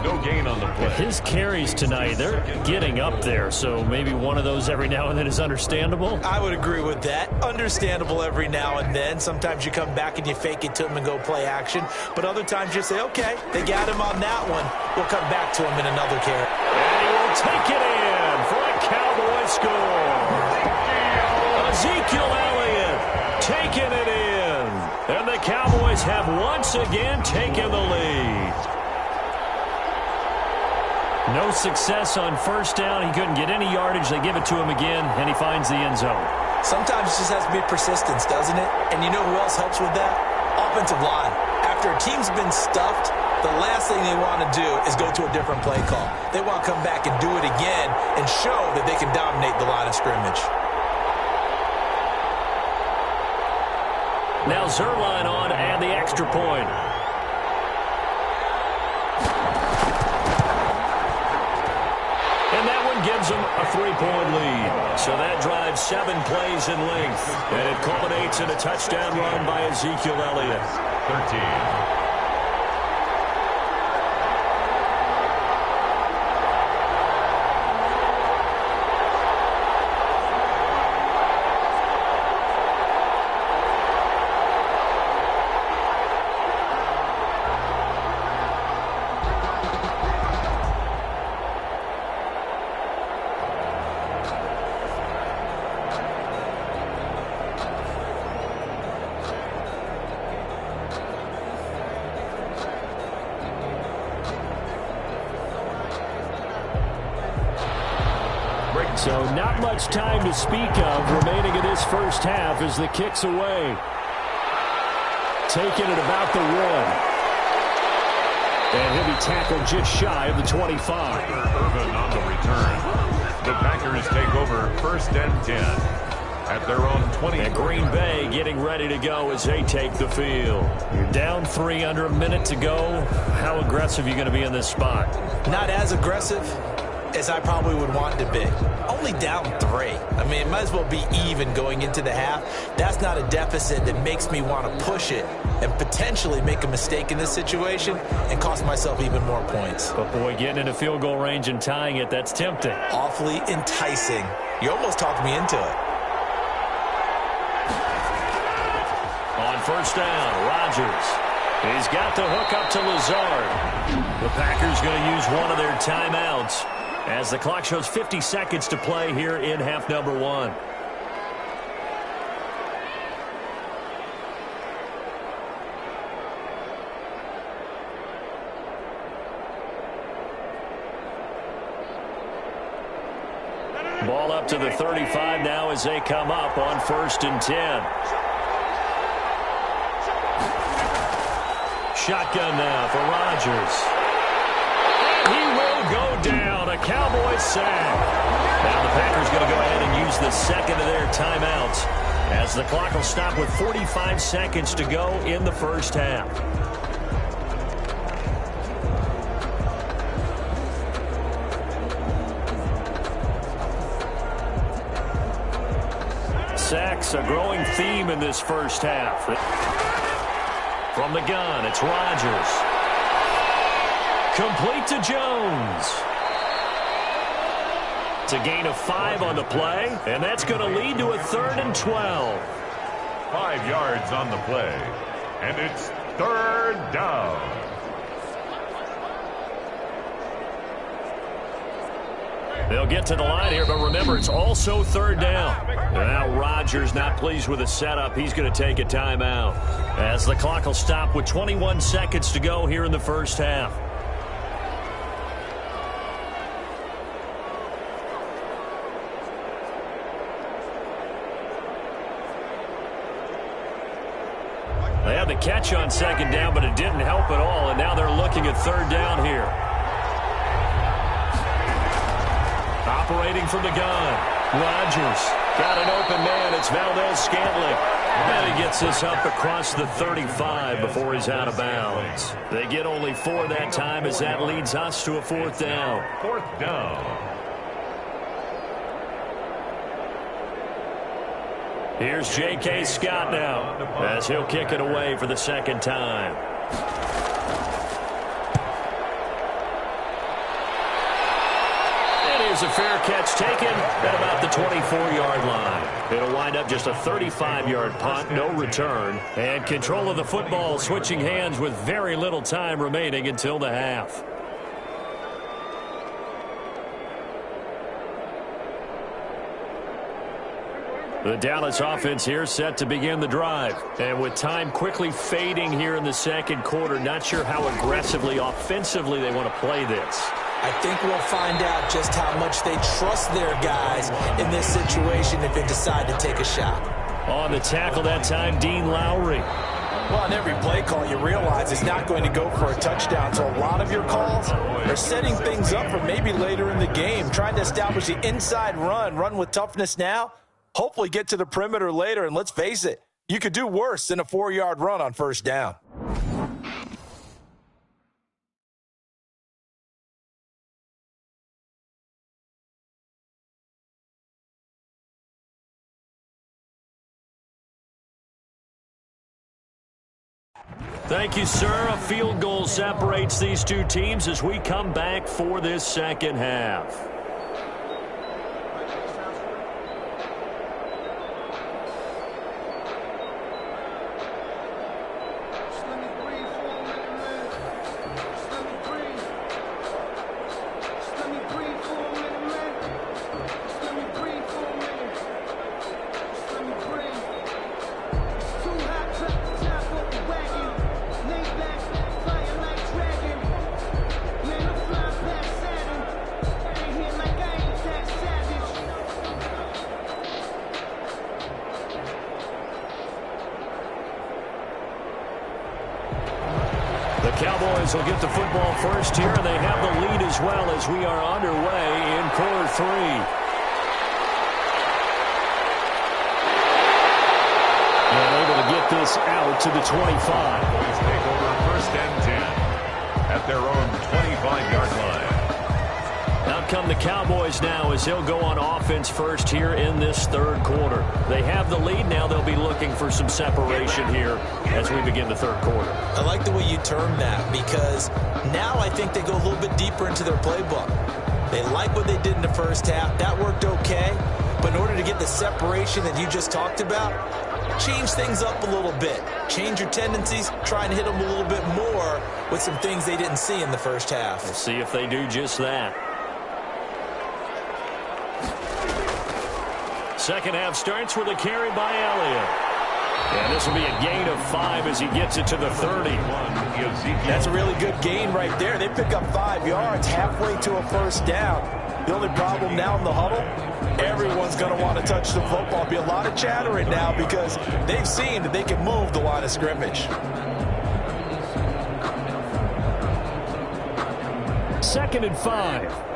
No gain on the play. His carries tonight, they're getting up there, so maybe one of those every now and then is understandable. I would agree with that. Understandable every now and then. Sometimes you come back and you fake it to him and go play action. But other times you say, okay, they got him on that one. We'll come back to him in another carry. And he will take it in for a Cowboy score. Ezekiel Elliott taking it in. And the Cowboys have once again taken the lead. No success on first down. He couldn't get any yardage. They give it to him again, and he finds the end zone. Sometimes it just has to be persistence, doesn't it? And you know who else helps with that? Offensive line. After a team's been stuffed, the last thing they want to do is go to a different play call. They want to come back and do it again and show that they can dominate the line of scrimmage. Now Zerline on and the extra point. And that one gives them a 3-point lead. So that drives 7 plays in length. And it culminates in a touchdown run by Ezekiel Elliott. 13. So not much time to speak of remaining in this first half as the kick's away. Taking it about the 1. And he'll be tackled just shy of the 25. Irvin on the return. The Packers take over 1st and 10 at their own 20. And Green Bay getting ready to go as they take the field. You're down 3 under a minute to go. How aggressive are you going to be in this spot? Not as aggressive as I probably would want to be. Only down 3. I mean, it might as well be even going into the half. That's not a deficit that makes me want to push it and potentially make a mistake in this situation and cost myself even more points. But boy, getting into field goal range and tying it, that's tempting. Awfully enticing. You almost talked me into it. On first down, Rodgers. He's got the hook up to Lazard. The Packers going to use one of their timeouts as the clock shows 50 seconds to play here in half number 1. Ball up to the 35 now as they come up on 1st and 10. Shotgun now for Rodgers. He will go down. A Cowboys sack. Now the Packers going to go ahead and use the second of their timeouts as the clock will stop with 45 seconds to go in the first half. sacks, a growing theme in this first half. From the gun, it's Rodgers. Complete to Jones. It's a gain of 5 on the play, and that's going to lead to a 3rd and 12. 5 yards on the play, and it's 3rd down. They'll get to the line here, but remember, it's also 3rd down. Now Rodgers not pleased with the setup. He's going to take a timeout as the clock will stop with 21 seconds to go here in the first half. They had the catch on 2nd down, but it didn't help at all, and now they're looking at 3rd down here. Operating from the gun, Rodgers got an open man. It's Valdez-Scantling. And he gets this up across the 35 before he's out of bounds. They get only 4 that time as that leads us to a 4th down. 4th down. Here's J.K. Scott now as he'll kick it away for the 2nd time. It is a fair catch taken at about the 24-yard line. It'll wind up just a 35-yard punt, no return, and control of the football switching hands with very little time remaining until the half. The Dallas offense here set to begin the drive. And with time quickly fading here in the 2nd quarter, not sure how aggressively, offensively they want to play this. I think we'll find out just how much they trust their guys in this situation if they decide to take a shot. On the tackle that time, Dean Lowry. Well, on every play call, you realize it's not going to go for a touchdown. So a lot of your calls are setting things up for maybe later in the game, trying to establish the inside run with toughness now. Hopefully get to the perimeter later, and let's face it, you could do worse than a 4-yard run on 1st down. Thank you, sir. A field goal separates these two teams as we come back for this 2nd half. Cowboys will get the football first here, and they have the lead as well as we are underway in quarter 3. And able to get this out to the 25. Cowboys take over 1st and 10 at their own 25-yard line. Out come the Cowboys now as they'll go on offense first here in this 3rd quarter. They have the lead. Now they'll be looking for some separation here as we begin the 3rd quarter. I like the way you term that because now I think they go a little bit deeper into their playbook. They like what they did in the 1st half. That worked okay. But in order to get the separation that you just talked about, change things up a little bit. Change your tendencies. Try and hit them a little bit more with some things they didn't see in the 1st half. We'll see if they do just that. 2nd half starts with a carry by Elliott. And this will be a gain of 5 as he gets it to the 30. That's a really good gain right there. They pick up 5 yards halfway to a 1st down. The only problem now in the huddle, everyone's going to want to touch the football. There'll be a lot of chattering now because they've seen that they can move the line of scrimmage. 2nd and 5.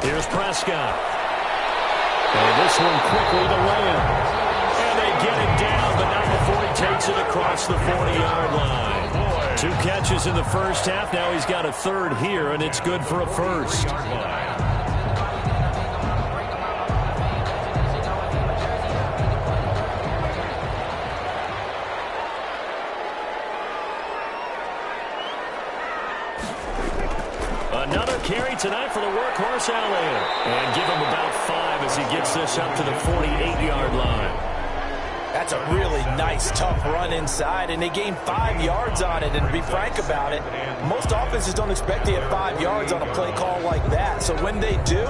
Here's Prescott. And this one quickly to Lamb. And they get it down, but not before he takes it across the 40-yard line. 2 catches in the 1st half. Now he's got a 3rd here, and it's good for a 1st. Another carry tonight for the workhorse Elliott. And give him about 5 as he gets this up to the 48-yard line. That's a really nice, tough run inside, and they gained 5 yards on it. And to be frank about it, most offenses don't expect to get 5 yards on a play call like that. So when they do,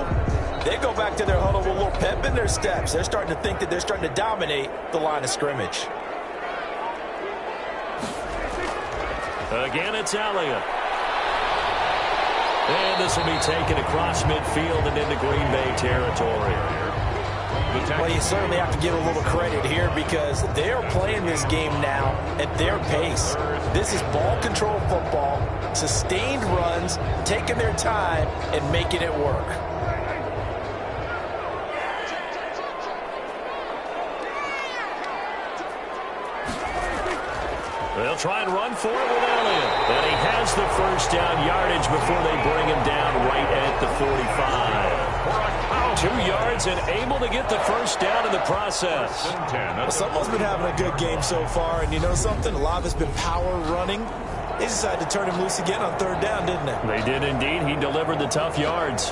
they go back to their huddle with a little pep in their steps. They're starting to think that they're starting to dominate the line of scrimmage. Again, it's Elliott. And this will be taken across midfield and into Green Bay territory. Well, you certainly have to give a little credit here because they are playing this game now at their pace. This is ball control football, sustained runs, taking their time, and making it work. They'll try and run for it with Elliott. And he has the first down yardage before they bring him down right at the 45. 2 yards and able to get the first down in the process. Well, someone's been having a good game so far, and you know something? A lot of it's been power running. They decided to turn him loose again on 3rd down, didn't they? They did indeed. He delivered the tough yards.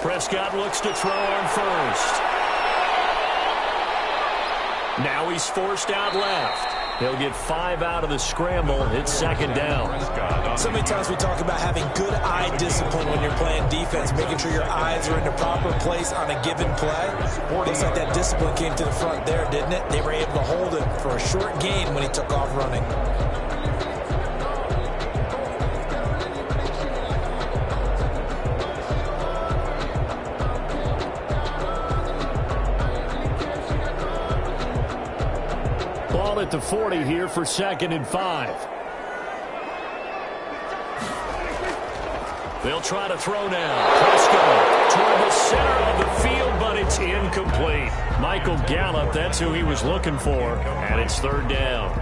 Prescott looks to throw on first. Now he's forced out left. He'll get 5 out of the scramble. It's 2nd down. So many times we talk about having good eye discipline when you're playing defense, making sure your eyes are in the proper place on a given play. Looks like that discipline came to the front there, didn't it? They were able to hold him for a short gain when he took off running. At the 40 here for 2nd and 5. They'll try to throw now. Prescott toward the center of the field, but it's incomplete. Michael Gallup, that's who he was looking for, and it's 3rd down.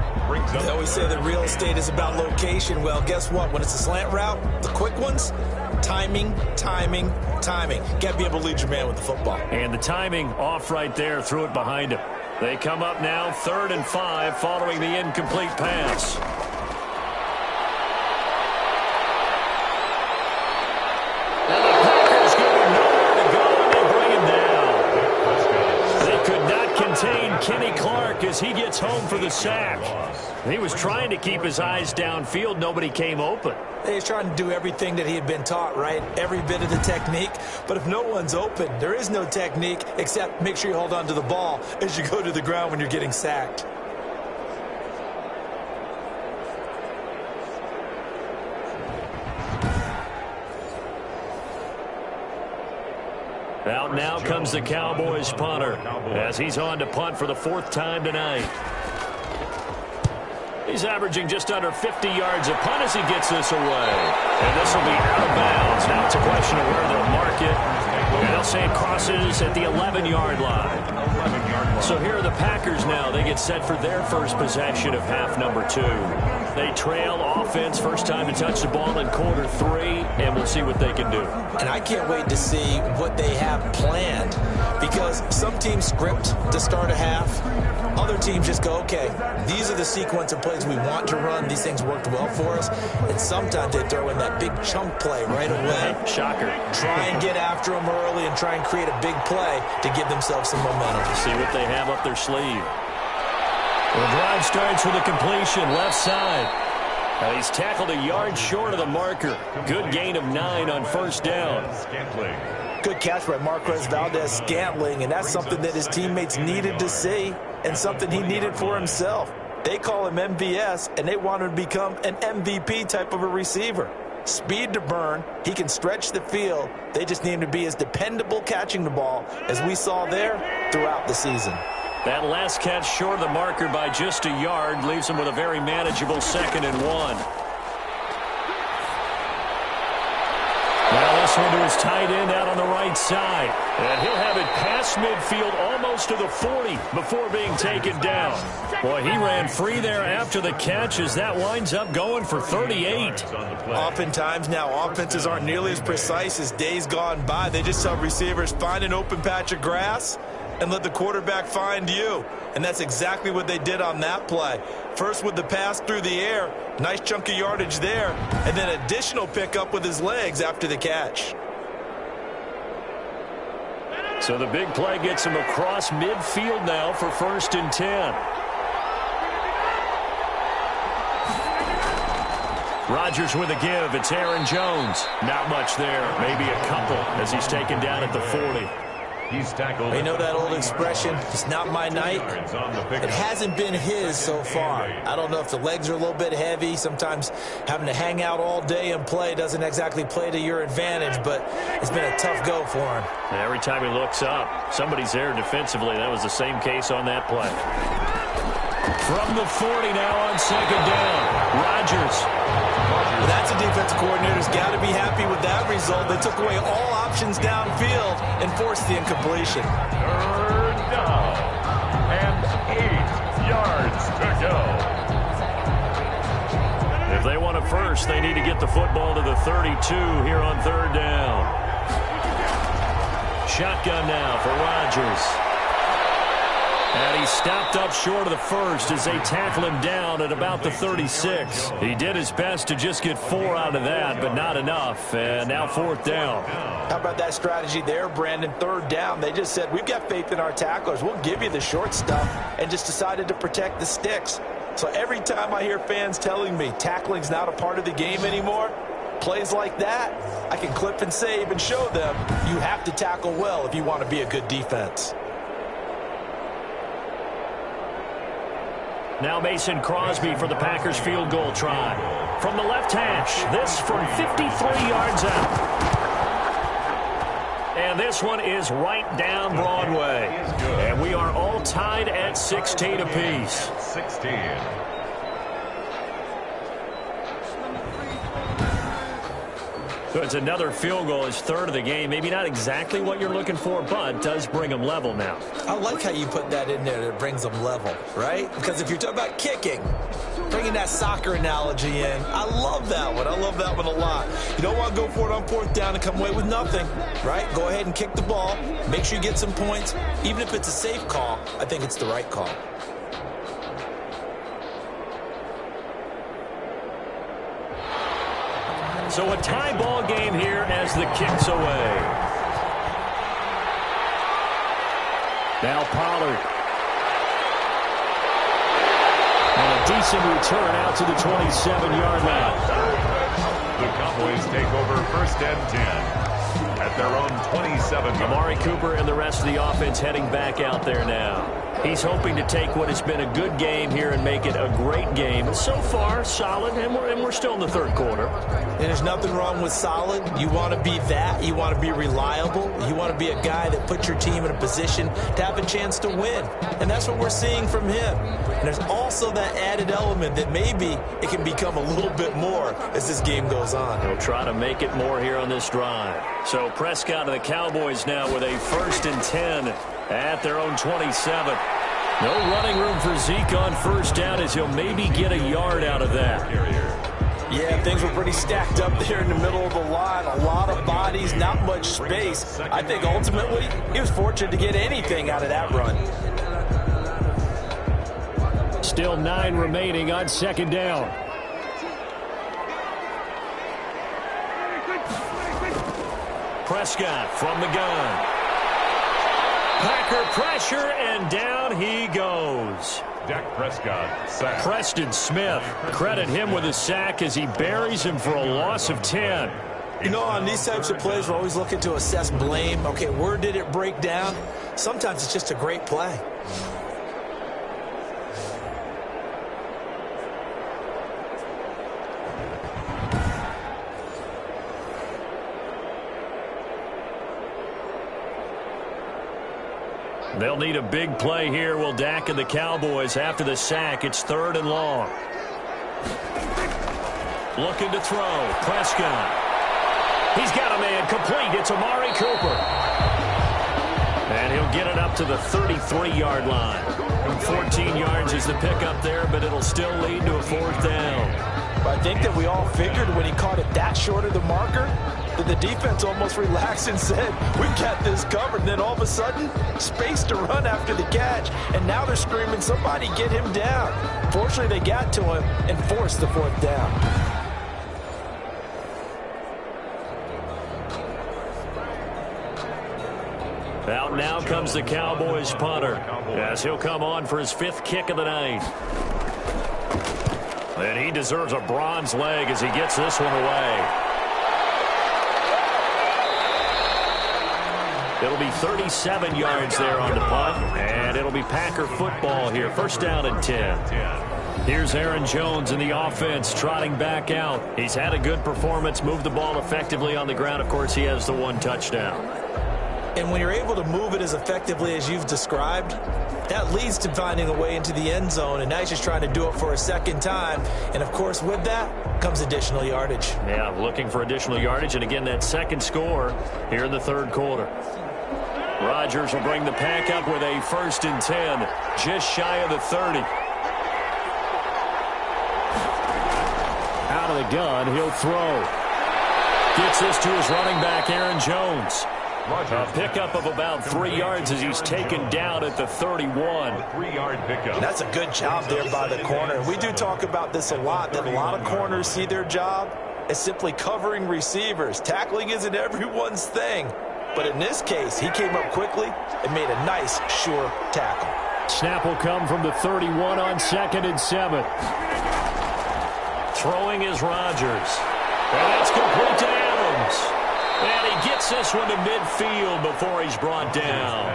They always say that real estate is about location. Well, guess what? When it's a slant route, the quick ones, timing, timing, timing. Got to be able to lead your man with the football. And the timing off right there, threw it behind him. They come up now 3rd and 5 following the incomplete pass. And the Packers going nowhere to go, and they bring him down. They could not contain Kenny Clark as he gets home for the sack. He was trying to keep his eyes downfield. Nobody came open. He's trying to do everything that he had been taught, right? Every bit of the technique. But if no one's open, there is no technique except make sure you hold on to the ball as you go to the ground when you're getting sacked. Out now comes the Cowboys punter as he's on to punt for the 4th time tonight. He's averaging just under 50 yards a punt as he gets this away. And this will be out of bounds. Now it's a question of where they'll mark it. And they'll say it crosses at the 11-yard line. So here are the Packers now. They get set for their first possession of half number 2. They trail offense, first time to touch the ball in quarter 3, and we'll see what they can do. And I can't wait to see what they have planned because some teams script to start a half. Other teams just go, okay, these are the sequence of plays we want to run. These things worked well for us. And sometimes they throw in that big chunk play right away. Shocker. Try and get after them early and try and create a big play to give themselves some momentum. See what they have up their sleeve. The drive starts with a completion left side. He's tackled a yard short of the marker. Good gain of 9 on 1st down. Good catch by Marquez Valdez-Scantling, and that's something that his teammates needed to see and something he needed for himself. They call him MVS, and they want him to become an MVP type of a receiver. Speed to burn. He can stretch the field. They just need him to be as dependable catching the ball as we saw there throughout the season. That last catch short of the marker by just a yard leaves him with a very manageable 2nd and 1. Now this one to his tight end out on the right side. And he'll have it past midfield almost to the 40 before being taken down. Boy, he ran free there after the catch as that winds up going for 38. Oftentimes now, offenses aren't nearly as precise as days gone by. They just tell receivers, find an open patch of grass and let the quarterback find you. And that's exactly what they did on that play. First with the pass through the air, nice chunk of yardage there, and then additional pickup with his legs after the catch. So the big play gets him across midfield now for 1st and 10. Rodgers with a give. It's Aaron Jones. Not much there. Maybe a couple as he's taken down at the 40. He's tackled. You know that old expression, it's not my night? It hasn't been his so far. I don't know if the legs are a little bit heavy. Sometimes having to hang out all day and play doesn't exactly play to your advantage, but it's been a tough go for him. And every time he looks up, somebody's there defensively. That was the same case on that play. From the 40 now on 2nd down. Rodgers. Well, that's a defensive coordinator's got to be happy with that result. They took away all options downfield and forced the incompletion. 3rd down and 8 yards to go. If they want it first, they need to get the football to the 32 here on 3rd down. Shotgun now for Rodgers. And he stopped up short of the first as they tackle him down at about the 36. He did his best to just get 4 out of that, but not enough. And now 4th down. How about that strategy there, Brandon? 3rd down. They just said, we've got faith in our tacklers. We'll give you the short stuff, and just decided to protect the sticks. So every time I hear fans telling me tackling's not a part of the game anymore, plays like that, I can clip and save and show them you have to tackle well if you want to be a good defense. Now Mason Crosby for the Packers field goal try. From the left hash, this from 53 yards out. And this one is right down Broadway. And we are all tied at 16 apiece. 16. So it's another field goal, his 3rd of the game. Maybe not exactly what you're looking for, but does bring them level now. I like how you put that in there that it brings them level, right? Because if you're talking about kicking, bringing that soccer analogy in, I love that one. I love that one a lot. You don't want to go for it on 4th down and come away with nothing, right? Go ahead and kick the ball. Make sure you get some points. Even if it's a safe call, I think it's the right call. So a tie ball game here as the kick's away. Now Pollard. And a decent return out to the 27-yard line. The Cowboys take over 1st and 10 at their own 27. Amari Cooper and the rest of the offense heading back out there now. He's hoping to take what has been a good game here and make it a great game. So far, solid, and we're still in the 3rd quarter. And there's nothing wrong with solid. You want to be that. You want to be reliable. You want to be a guy that puts your team in a position to have a chance to win. And that's what we're seeing from him. And there's also that added element that maybe it can become a little bit more as this game goes on. He'll try to make it more here on this drive. So Prescott and the Cowboys now with a 1st and 10 at their own 27. No running room for Zeke on 1st down as he'll maybe get a yard out of that. Yeah, things were pretty stacked up there in the middle of the line. A lot of bodies, not much space. I think ultimately he was fortunate to get anything out of that run. Still 9 remaining on 2nd down. Prescott from the gun. Packer pressure, and down he goes. Dak Prescott sack. Preston Smith, credit him with a sack as he buries him for a loss of 10. You know, on these types of plays, we're always looking to assess blame. Okay, where did it break down? Sometimes it's just a great play. They'll need a big play here, will Dak and the Cowboys after the sack. It's 3rd and long. Looking to throw. Prescott. He's got a man complete. It's Amari Cooper. And he'll get it up to the 33-yard line. 14 yards is the pickup there, but it'll still lead to a fourth down. I think that we all figured when he caught it that short of the marker that the defense almost relaxed and said, we've got this covered. And then all of a sudden, space to run after the catch. And now they're screaming, somebody get him down. Fortunately, they got to him and forced the fourth down. Out now comes the Cowboys punter as he'll come on for his 5th kick of the night. And he deserves a bronze leg as he gets this one away. It'll be 37 yards there on the punt, and it'll be Packer football here. First down and 10. Here's Aaron Jones in the offense trotting back out. He's had a good performance, moved the ball effectively on the ground. Of course, he has the 1 touchdown. And when you're able to move it as effectively as you've described, that leads to finding a way into the end zone. And now he's just trying to do it for a second time. And, of course, with that comes additional yardage. Yeah, looking for additional yardage. And, again, that second score here in the third quarter. Rodgers will bring the pack up with a 1st and 10, just shy of the 30. Out of the gun, he'll throw. Gets this to his running back, Aaron Jones. A pickup of about 3 yards as he's taken down at the 31. A 3-yard pickup. That's a good job there by the corner. We do talk about this a lot, that a lot of corners see their job as simply covering receivers. Tackling isn't everyone's thing. But in this case, he came up quickly and made a nice, sure tackle. Snap will come from the 31 on 2nd and 7. Throwing is Rodgers. And that's complete to Adams. And he gets this one to midfield before he's brought down.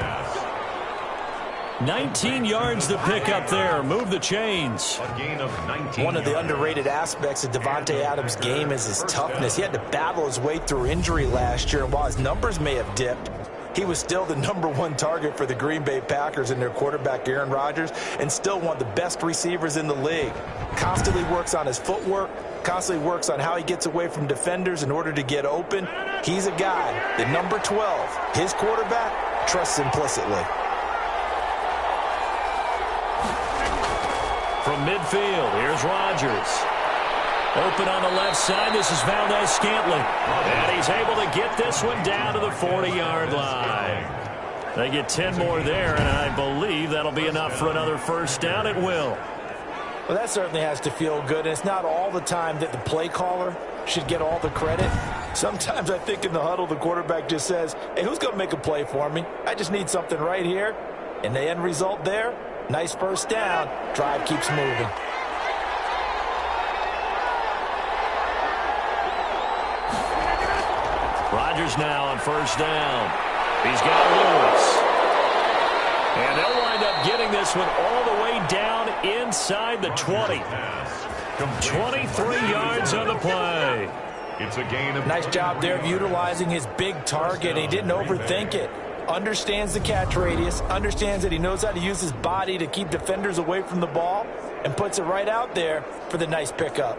19 yards to pick up there. Move the chains. A gain of 19. One of the underrated aspects of Davante Adams' game is his toughness. He had to battle his way through injury last year, and while his numbers may have dipped, he was still the #1 target for the Green Bay Packers and their quarterback, Aaron Rodgers, and still one of the best receivers in the league. Constantly works on his footwork, constantly works on how he gets away from defenders in order to get open. He's a guy that number 12, his quarterback, trusts implicitly. From midfield, here's Rodgers. Open on the left side, this is Valdez-Scantling. And he's able to get this one down to the 40-yard line. They get 10 more there, and I believe that'll be enough for another first down. It will. Well, that certainly has to feel good. And it's not all the time that the play caller should get all the credit. Sometimes I think in the huddle, the quarterback just says, hey, who's going to make a play for me? I just need something right here. And the end result there, nice first down. Drive keeps moving. Rodgers now on first down. He's got Lewis. And they'll wind up getting this one all the way down inside the 20. 23 yards on the play. It's a gain of... Nice job there of utilizing his big target. He didn't overthink it. Understands the catch radius, understands that he knows how to use his body to keep defenders away from the ball, and puts it right out there for the nice pickup.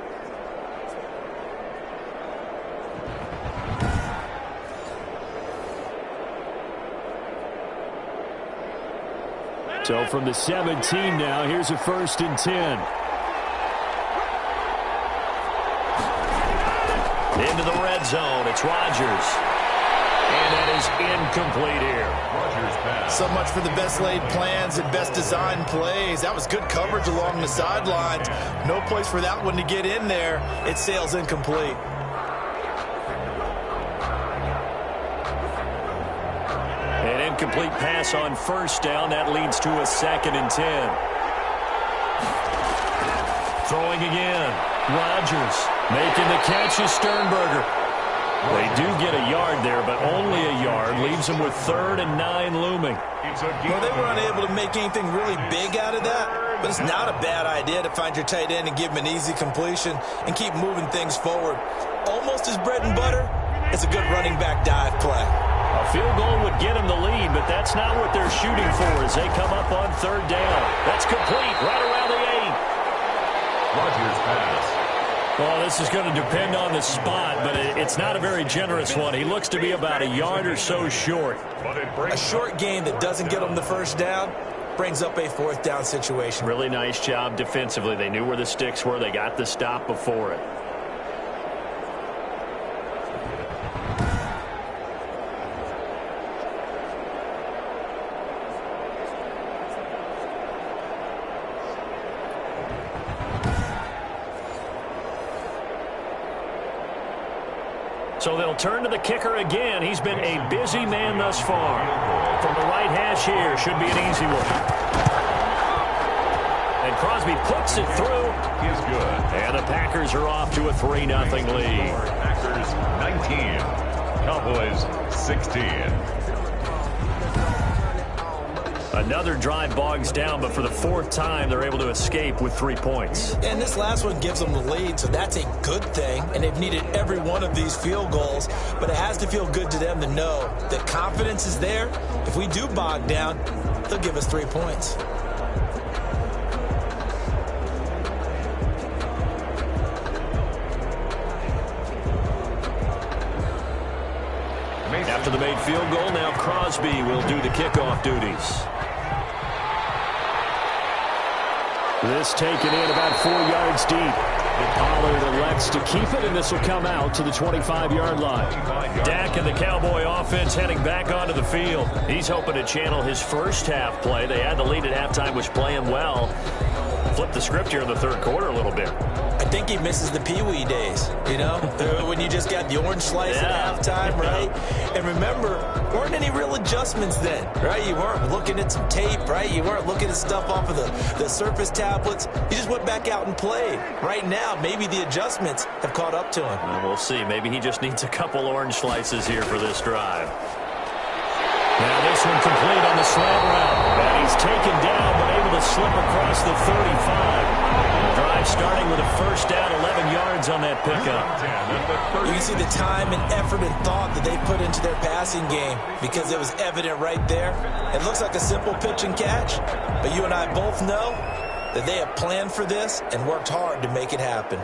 So from the 17 now, here's a 1st and 10. Into the red zone, it's Rodgers. And that is incomplete here. Rodgers pass. So much for the best laid plans and best designed plays. That was good coverage along the sidelines. No place for that one to get in there. It sails incomplete. An incomplete pass on first down. That leads to a 2nd and 10. Throwing again. Rodgers making the catch is Sternberger. They do get a yard there, but only a yard. Leaves them with 3rd and 9 looming. Well, they were unable to make anything really big out of that, but it's not a bad idea to find your tight end and give him an easy completion and keep moving things forward. Almost as bread and butter as a good running back dive play. A field goal would get them the lead, but that's not what they're shooting for as they come up on 3rd down. That's complete right around the 8. Rodgers pass. Well, this This is going to depend on the spot, but it's not a very generous one. He looks to be about a yard or so short. A short gain that doesn't get him the first down brings up a fourth down situation. Really nice job defensively. They knew where the sticks were. They got the stop before it. So they'll turn to the kicker again. He's been a busy man thus far. From the right hash here, should be an easy one. And Crosby puts it through. Is good. And the Packers are off to a 3-0 lead. Packers 19. Cowboys 16. Another drive bogs down, but for the fourth time, they're able to escape with 3 points. And this last one gives them the lead, so that's a good thing. And they've needed every one of these field goals, but it has to feel good to them to know that confidence is there. If we do bog down, they'll give us 3 points. After the made field goal, now Crosby will do the kickoff duties. This taken in about 4 yards deep. Pollard elects to keep it, and this will come out to the 25-yard line. Dak and the Cowboy offense heading back onto the field. He's hoping to channel his first half play. They had the lead at halftime, was playing well. Flip the script here in the third quarter a little bit. I think he misses the Pee-wee days, you know, when you just got the orange slice at halftime, right? And remember, weren't any real adjustments then, right? You weren't looking at some tape, right? You weren't looking at stuff off of the Surface tablets. You just went back out and played. Right now, maybe the adjustments have caught up to him. Well, we'll see. Maybe he just needs a couple orange slices here for this drive. Now this one complete on the slant route. And he's taken down, but able to slip across the 35. The drive starting with a first down, 11 yards on that pickup. You can see the time and effort and thought that they put into their passing game because it was evident right there. It looks like a simple pitch and catch, but you and I both know that they have planned for this and worked hard to make it happen.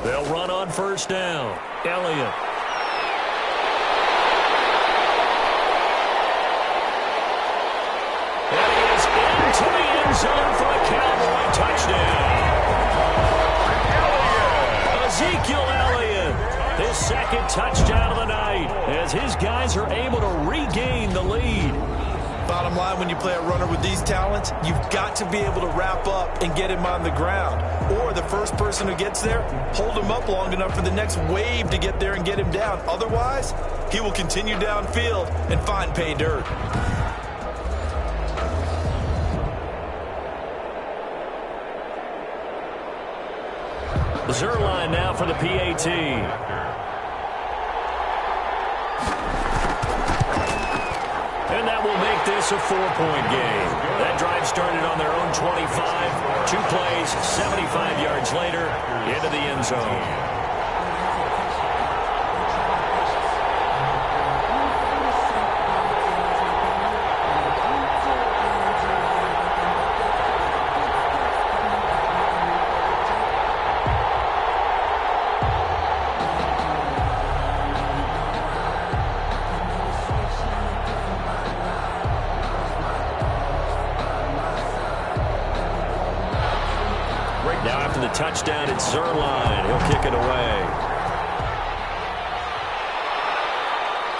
They'll run on first down. Elliott. And he is into the end zone for a Cowboy touchdown. Ezekiel Elliott, his second touchdown of the night, as his guys are able to regain the lead. Bottom line, when you play a runner with these talents, you've got to be able to wrap up and get him on the ground. Or the first person who gets there, hold him up long enough for the next wave to get there and get him down. Otherwise, he will continue downfield and find pay dirt. Zerline now for the PAT. And that will make this a 4-point game. That drive started on their own 25. 2 plays, 75 yards later, into the end zone. Now after the touchdown, it's Zerline. He'll kick it away.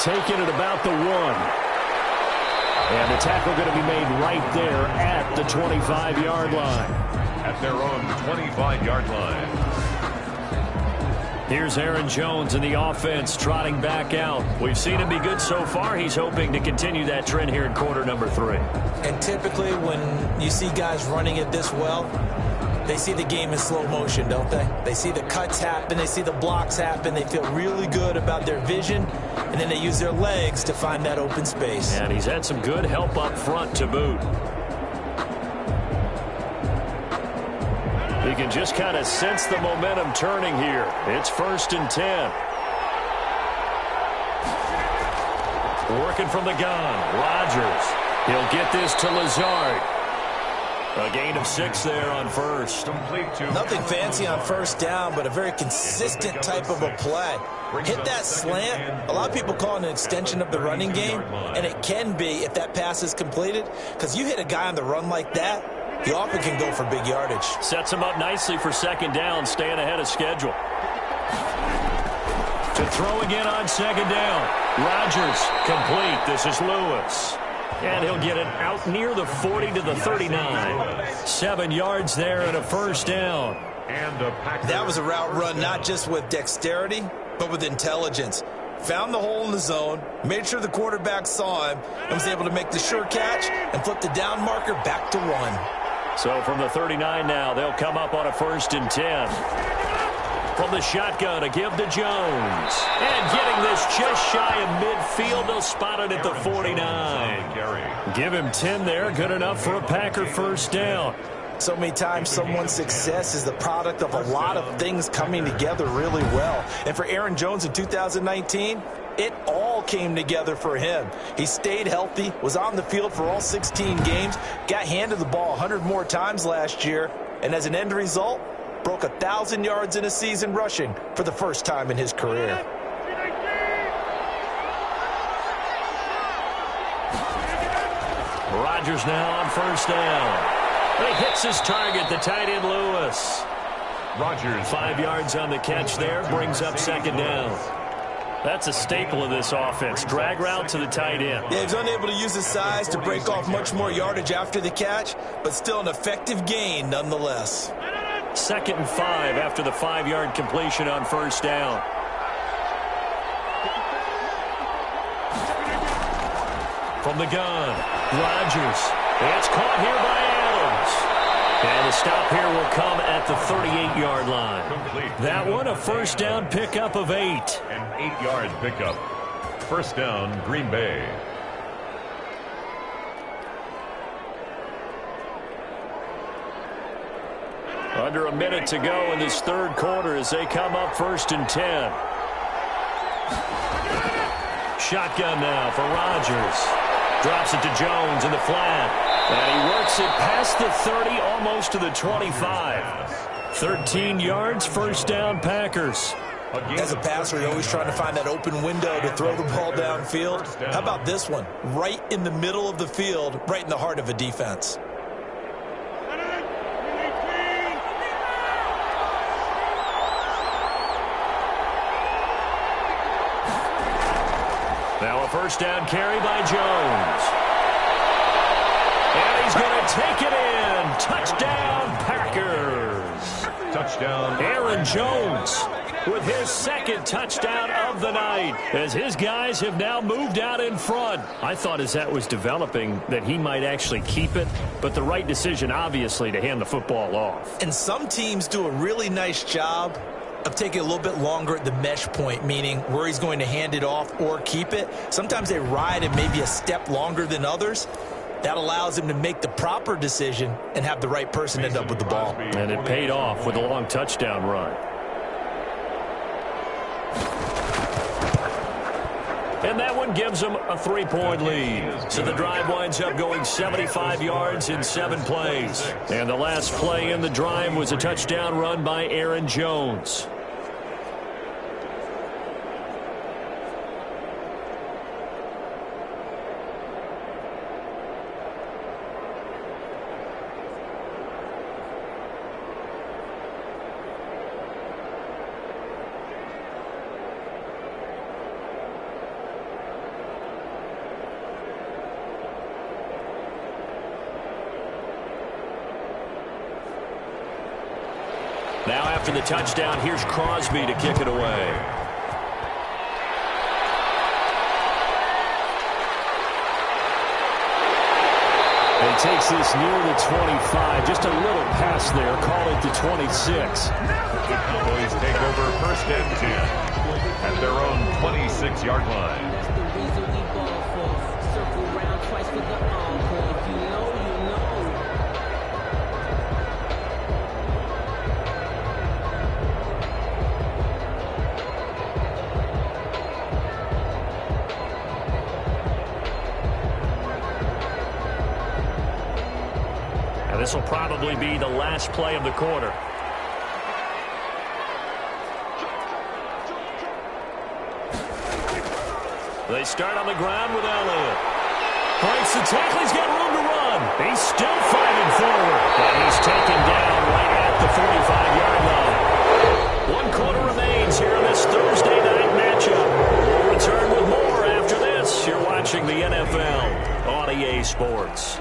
Taking it about the 1. And the tackle going to be made right there at the 25-yard line. At their own 25-yard line. Here's Aaron Jones in the offense trotting back out. We've seen him be good so far. He's hoping to continue that trend here in quarter number 3. And typically when you see guys running it this well, they see the game in slow motion, don't they? They see the cuts happen. They see the blocks happen. They feel really good about their vision. And then they use their legs to find that open space. And he's had some good help up front to boot. He can just kind of sense the momentum turning here. It's 1st and 10. Working from the gun. Rodgers. He'll get this to Lazard. A gain of 6 there on first. Nothing fancy on first down, but a very consistent type of a play. Hit that slant. A lot of people call it an extension of the running game, and it can be if that pass is completed, because you hit a guy on the run like that, he often can go for big yardage. Sets him up nicely for second down, staying ahead of schedule. To throw again on second down. Rodgers complete. This is Lewis. And he'll get it out near the 40 to the 39. 7 yards there and a first down. That was a route run not just with dexterity, but with intelligence. Found the hole in the zone, made sure the quarterback saw him, and was able to make the sure catch and flip the down marker back to 1. So from the 39 now, they'll come up on a 1st and 10. From the shotgun, a give to Jones. And getting this just shy of midfield, they'll spot it at the 49. Give him 10 there, good enough for a Packer first down. So many times someone's success is the product of a lot of things coming together really well. And for Aaron Jones in 2019, it all came together for him. He stayed healthy, was on the field for all 16 games, got handed the ball 100 more times last year, and as an end result, broke 1,000 yards in a season rushing for the first time in his career. Rodgers now on first down. He hits his target, the tight end Lewis. Rodgers 5 yards on the catch there, brings up second down. That's a staple of this offense. Drag route to the tight end. Yeah, he's unable to use his size to break off much more yardage after the catch, but still an effective gain nonetheless. 2nd and 5 after the 5-yard completion on first down. From the gun, Rodgers. It's caught here by Adams. And the stop here will come at the 38-yard line. That one, a first down pickup of 8. An 8-yard pickup. First down, Green Bay. Under a minute to go in this third quarter as they come up 1st and 10. Shotgun now for Rodgers. Drops it to Jones in the flat. And he works it past the 30, almost to the 25. 13 yards, first down, Packers. As a passer, you're always trying to find that open window to throw the ball downfield. How about this one? Right in the middle of the field, right in the heart of a defense. Now a first down carry by Jones. And he's going to take it in. Touchdown, Packers. Touchdown. Aaron Jones with his 2nd touchdown of the night as his guys have now moved out in front. I thought as that was developing that he might actually keep it, but the right decision, obviously, to hand the football off. And some teams do a really nice job of taking a little bit longer at the mesh point, meaning where he's going to hand it off or keep it. Sometimes they ride it maybe a step longer than others. That allows him to make the proper decision and have the right person end up with the ball. And it paid off with a long touchdown run. And that one gives them a 3-point lead. So the drive winds up going 75 yards in 7 plays. And the last play in the drive was a touchdown run by Aaron Jones. Now after the touchdown, here's Crosby to kick it away. And takes this near the 25. Just a little pass there. Call it the 26. The Cowboys take over 1st and 10 at their own 26-yard line. And this will probably be the last play of the quarter. They start on the ground with Elliott. Breaks the tackle. He's got room to run. He's still fighting forward. And he's taken down right at the 45-yard line. 1 quarter remains here in this Thursday night matchup. We'll return with more after this. You're watching the NFL on EA Sports.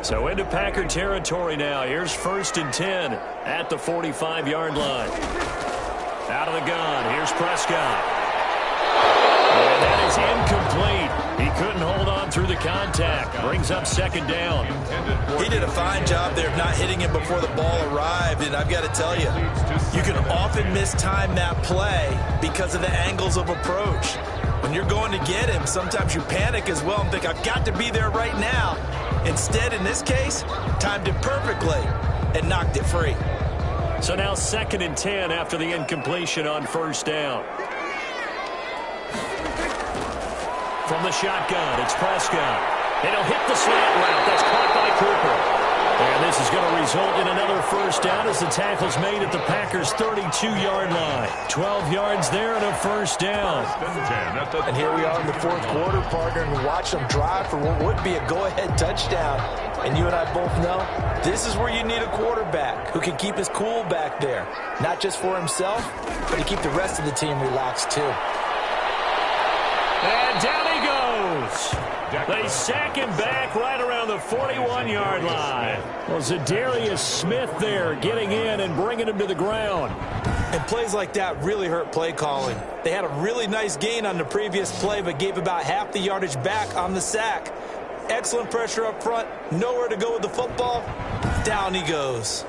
So into Packer territory now. Here's 1st and 10 at the 45-yard line. Out of the gun. Here's Prescott. And that is incomplete. He couldn't hold on through the contact. Brings up 2nd down. He did a fine job there of not hitting him before the ball arrived. And I've got to tell you, you can often mistime that play because of the angles of approach. When you're going to get him, sometimes you panic as well and think, I've got to be there right now. Instead, in this case, timed it perfectly and knocked it free. So now 2nd and 10 after the incompletion on 1st down. From the shotgun, it's Prescott. And he'll hit the slant route. That's caught by Cooper. And this is going to result in another 1st down as the tackle's made at the Packers' 32-yard line. 12 yards there and a 1st down. And here we are in the 4th quarter, partner, and watch them drive for what would be a go-ahead touchdown. And you and I both know this is where you need a quarterback who can keep his cool back there. Not just for himself, but to keep the rest of the team relaxed too. And down he goes. They sack him back right around the 41-yard line. Well, Zadarius Smith there getting in and bringing him to the ground. And plays like that really hurt play calling. They had a really nice gain on the previous play, but gave about half the yardage back on the sack. Excellent pressure up front. Nowhere to go with the football. Down he goes.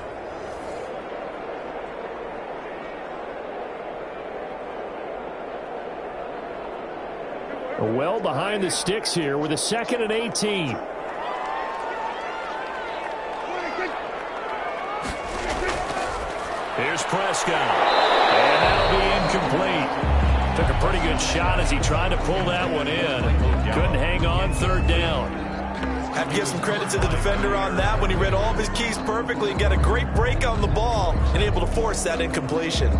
Well behind the sticks here with a 2nd and 18. Here's Prescott. And that'll be incomplete. Took a pretty good shot as he tried to pull that one in. Couldn't hang on 3rd down. Have to give some credit to the defender on that when he read all of his keys perfectly and got a great break on the ball and able to force that incompletion.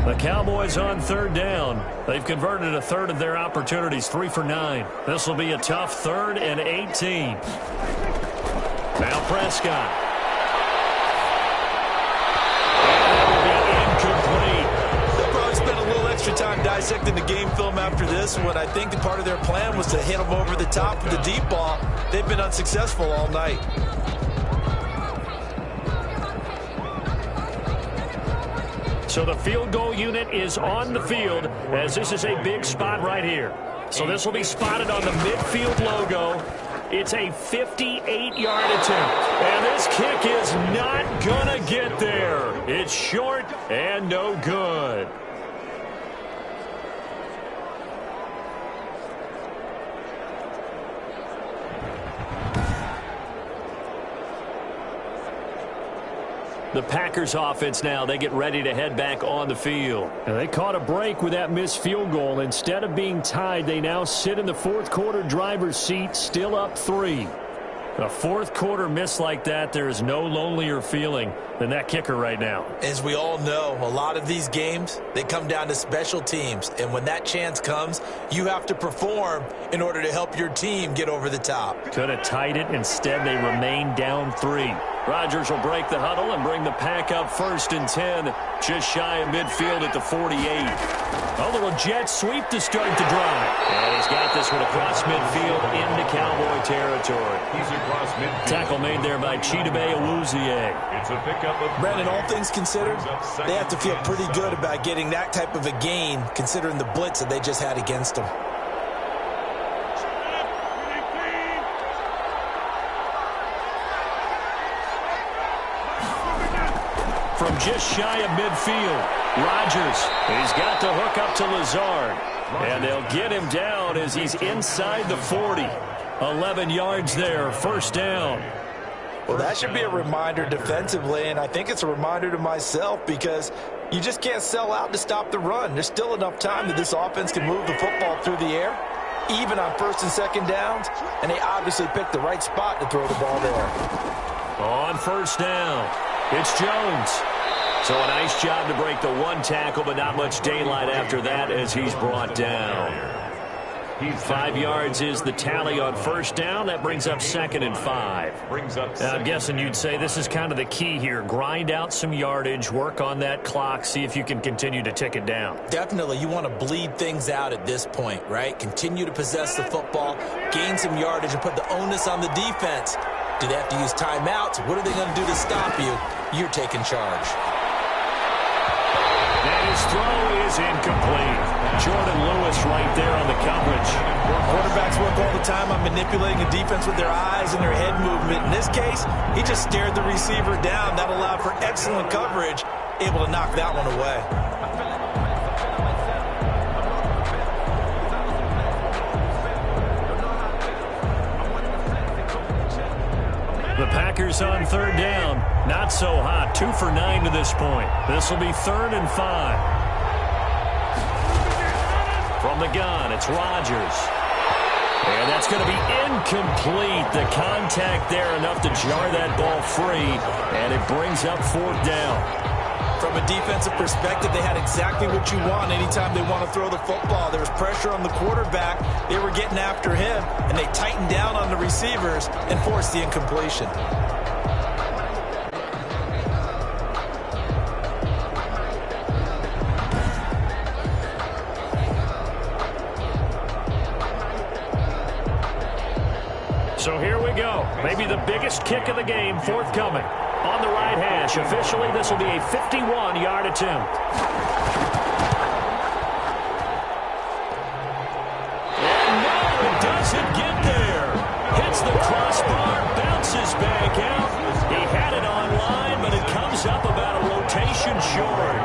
The Cowboys on 3rd down. They've converted a 1/3 of their opportunities, 3 for 9. This will be a tough 3rd and 18. Now Prescott. And that will be incomplete. They'll probably spend a little extra time dissecting the game film after this one. I think part of their plan was to hit them over the top with the deep ball. They've been unsuccessful all night. So the field goal unit is on the field as this is a big spot right here. So this will be spotted on the midfield logo. It's a 58-yard attempt. And this kick is not going to get there. It's short and no good. The Packers offense now, they get ready to head back on the field. And they caught a break with that missed field goal. Instead of being tied, they now sit in the 4th quarter driver's seat, still up 3. A 4th quarter miss like that, there is no lonelier feeling than that kicker right now. As we all know, a lot of these games, they come down to special teams. And when that chance comes, you have to perform in order to help your team get over the top. Could have tied it. Instead, they remain down 3. Rodgers will break the huddle and bring the pack up 1st and 10, just shy of midfield at the 48. A little jet sweep to start the drive. And he's got this one across midfield into Cowboy territory. He's across midfield. Tackle made there by Chidobe Awuzie. It's a pickup of Brandon, all things considered, they have to feel pretty good about getting that type of a gain, considering the blitz that they just had against them. From just shy of midfield, Rodgers, he's got to hook up to Lazard. And they'll get him down as he's inside the 40. 11 yards there, first down. Well, that should be a reminder defensively, and I think it's a reminder to myself because you just can't sell out to stop the run. There's still enough time that this offense can move the football through the air, even on first and second downs, and they obviously picked the right spot to throw the ball there. On first down, it's Jones. So a nice job to break the one tackle, but not much daylight after that as he's brought down. 5 yards is the tally on first down. That brings up 2nd and 5. Now, I'm guessing you'd say this is kind of the key here. Grind out some yardage, work on that clock, see if you can continue to tick it down. Definitely, you want to bleed things out at this point, right? Continue to possess the football, gain some yardage, and put the onus on the defense. Do they have to use timeouts? What are they going to do to stop you? You're taking charge. And his throw is incomplete. Jordan Lewis right there on the coverage. Quarterbacks work all the time on manipulating the defense with their eyes and their head movement. In this case, he just stared the receiver down. That allowed for excellent coverage, able to knock that one away. The Packers on third down. Not so hot. 2 for 9 to this point. This will be 3rd and 5. From the gun, it's Rodgers. And that's going to be incomplete. The contact there enough to jar that ball free. And it brings up 4th down. From a defensive perspective, they had exactly what you want anytime they want to throw the football. There was pressure on the quarterback. They were getting after him, and they tightened down on the receivers and forced the incompletion. So here we go. Maybe the biggest kick of the game forthcoming. On the right hash. Officially, this will be a 51-yard attempt. And no, it doesn't get there. Hits the crossbar, bounces back out. He had it on line, but it comes up about a rotation short.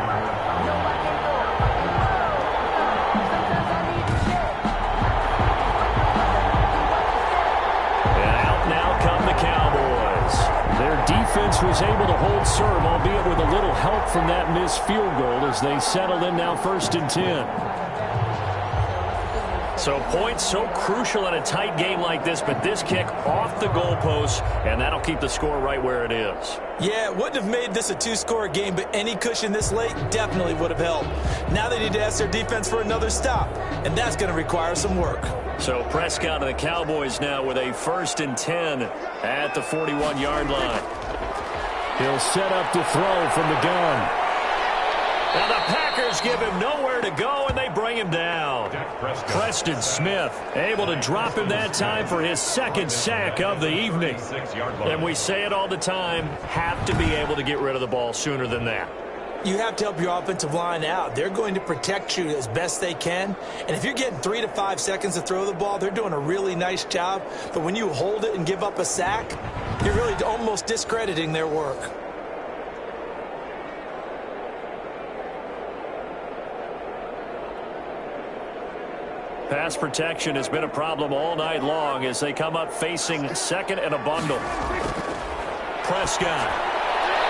Defense was able to hold serve, albeit with a little help from that missed field goal as they settled in now 1st and 10. So points so crucial in a tight game like this, but this kick off the goalpost, and that'll keep the score right where it is. Yeah, it wouldn't have made this a 2-score game, but any cushion this late definitely would have helped. Now they need to ask their defense for another stop, and that's going to require some work. So Prescott and the Cowboys now with a 1st and 10 at the 41-yard line. He'll set up to throw from the gun. Now the Packers give him nowhere to go, and they bring him down. Preston Smith able to drop him that time for his 2nd sack of the evening. And we say it all the time, have to be able to get rid of the ball sooner than that. You have to help your offensive line out. They're going to protect you as best they can. And if you're getting 3 to 5 seconds to throw the ball, they're doing a really nice job. But when you hold it and give up a sack, you're really almost discrediting their work. Pass protection has been a problem all night long as they come up facing 2nd and a bundle. Prescott.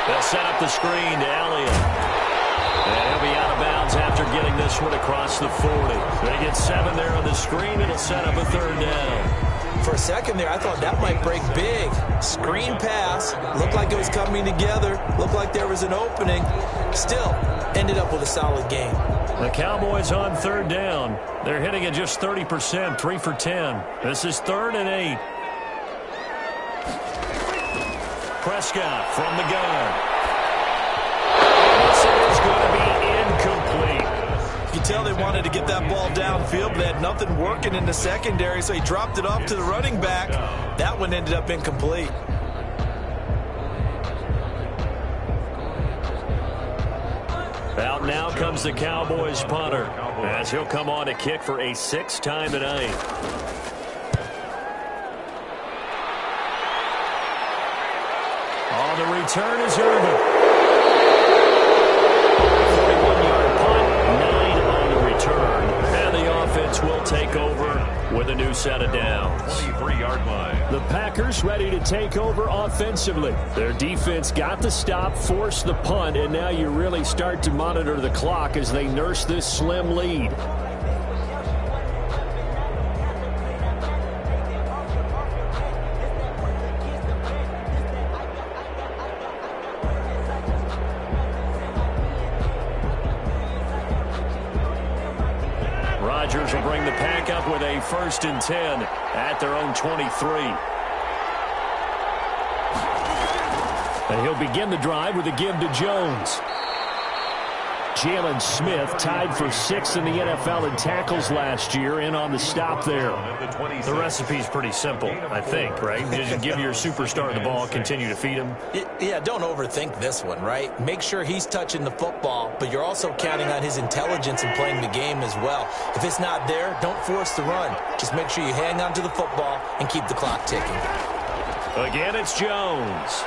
They'll set up the screen to Elliott. And he'll be out of bounds after getting this one across the 40. They get 7 there on the screen. It'll set up a 3rd down. For a second there, I thought that might break big. Screen pass. Looked like it was coming together. Looked like there was an opening. Still, ended up with a solid game. The Cowboys on 3rd down. They're hitting at just 30%, 3 for 10. This is 3rd and 8. Prescott from the gun. This is going to be incomplete. You tell they wanted to get that ball downfield, but they had nothing working in the secondary, so he dropped it off to the running back. That one ended up incomplete. Out now comes the Cowboys punter as he'll come on to kick for a 6th time tonight. On the return is Irvin. 41-yard punt, 9 on the return. And the offense Colts will take over with a new set of downs. 23-yard line. The Packers ready to take over offensively. Their defense got the stop, forced the punt, and now you really start to monitor the clock as they nurse this slim lead. Rodgers will bring the pack up with a 1st and 10 at their own 23. And he'll begin the drive with a give to Jones. Jalen Smith tied for 6th in the NFL in tackles last year, in on the stop there. The recipe's pretty simple, I think, right? Just give your superstar the ball, continue to feed him. Yeah, don't overthink this one, right? Make sure he's touching the football, but you're also counting on his intelligence in playing the game as well. If it's not there, don't force the run. Just make sure you hang on to the football and keep the clock ticking. Again, it's Jones.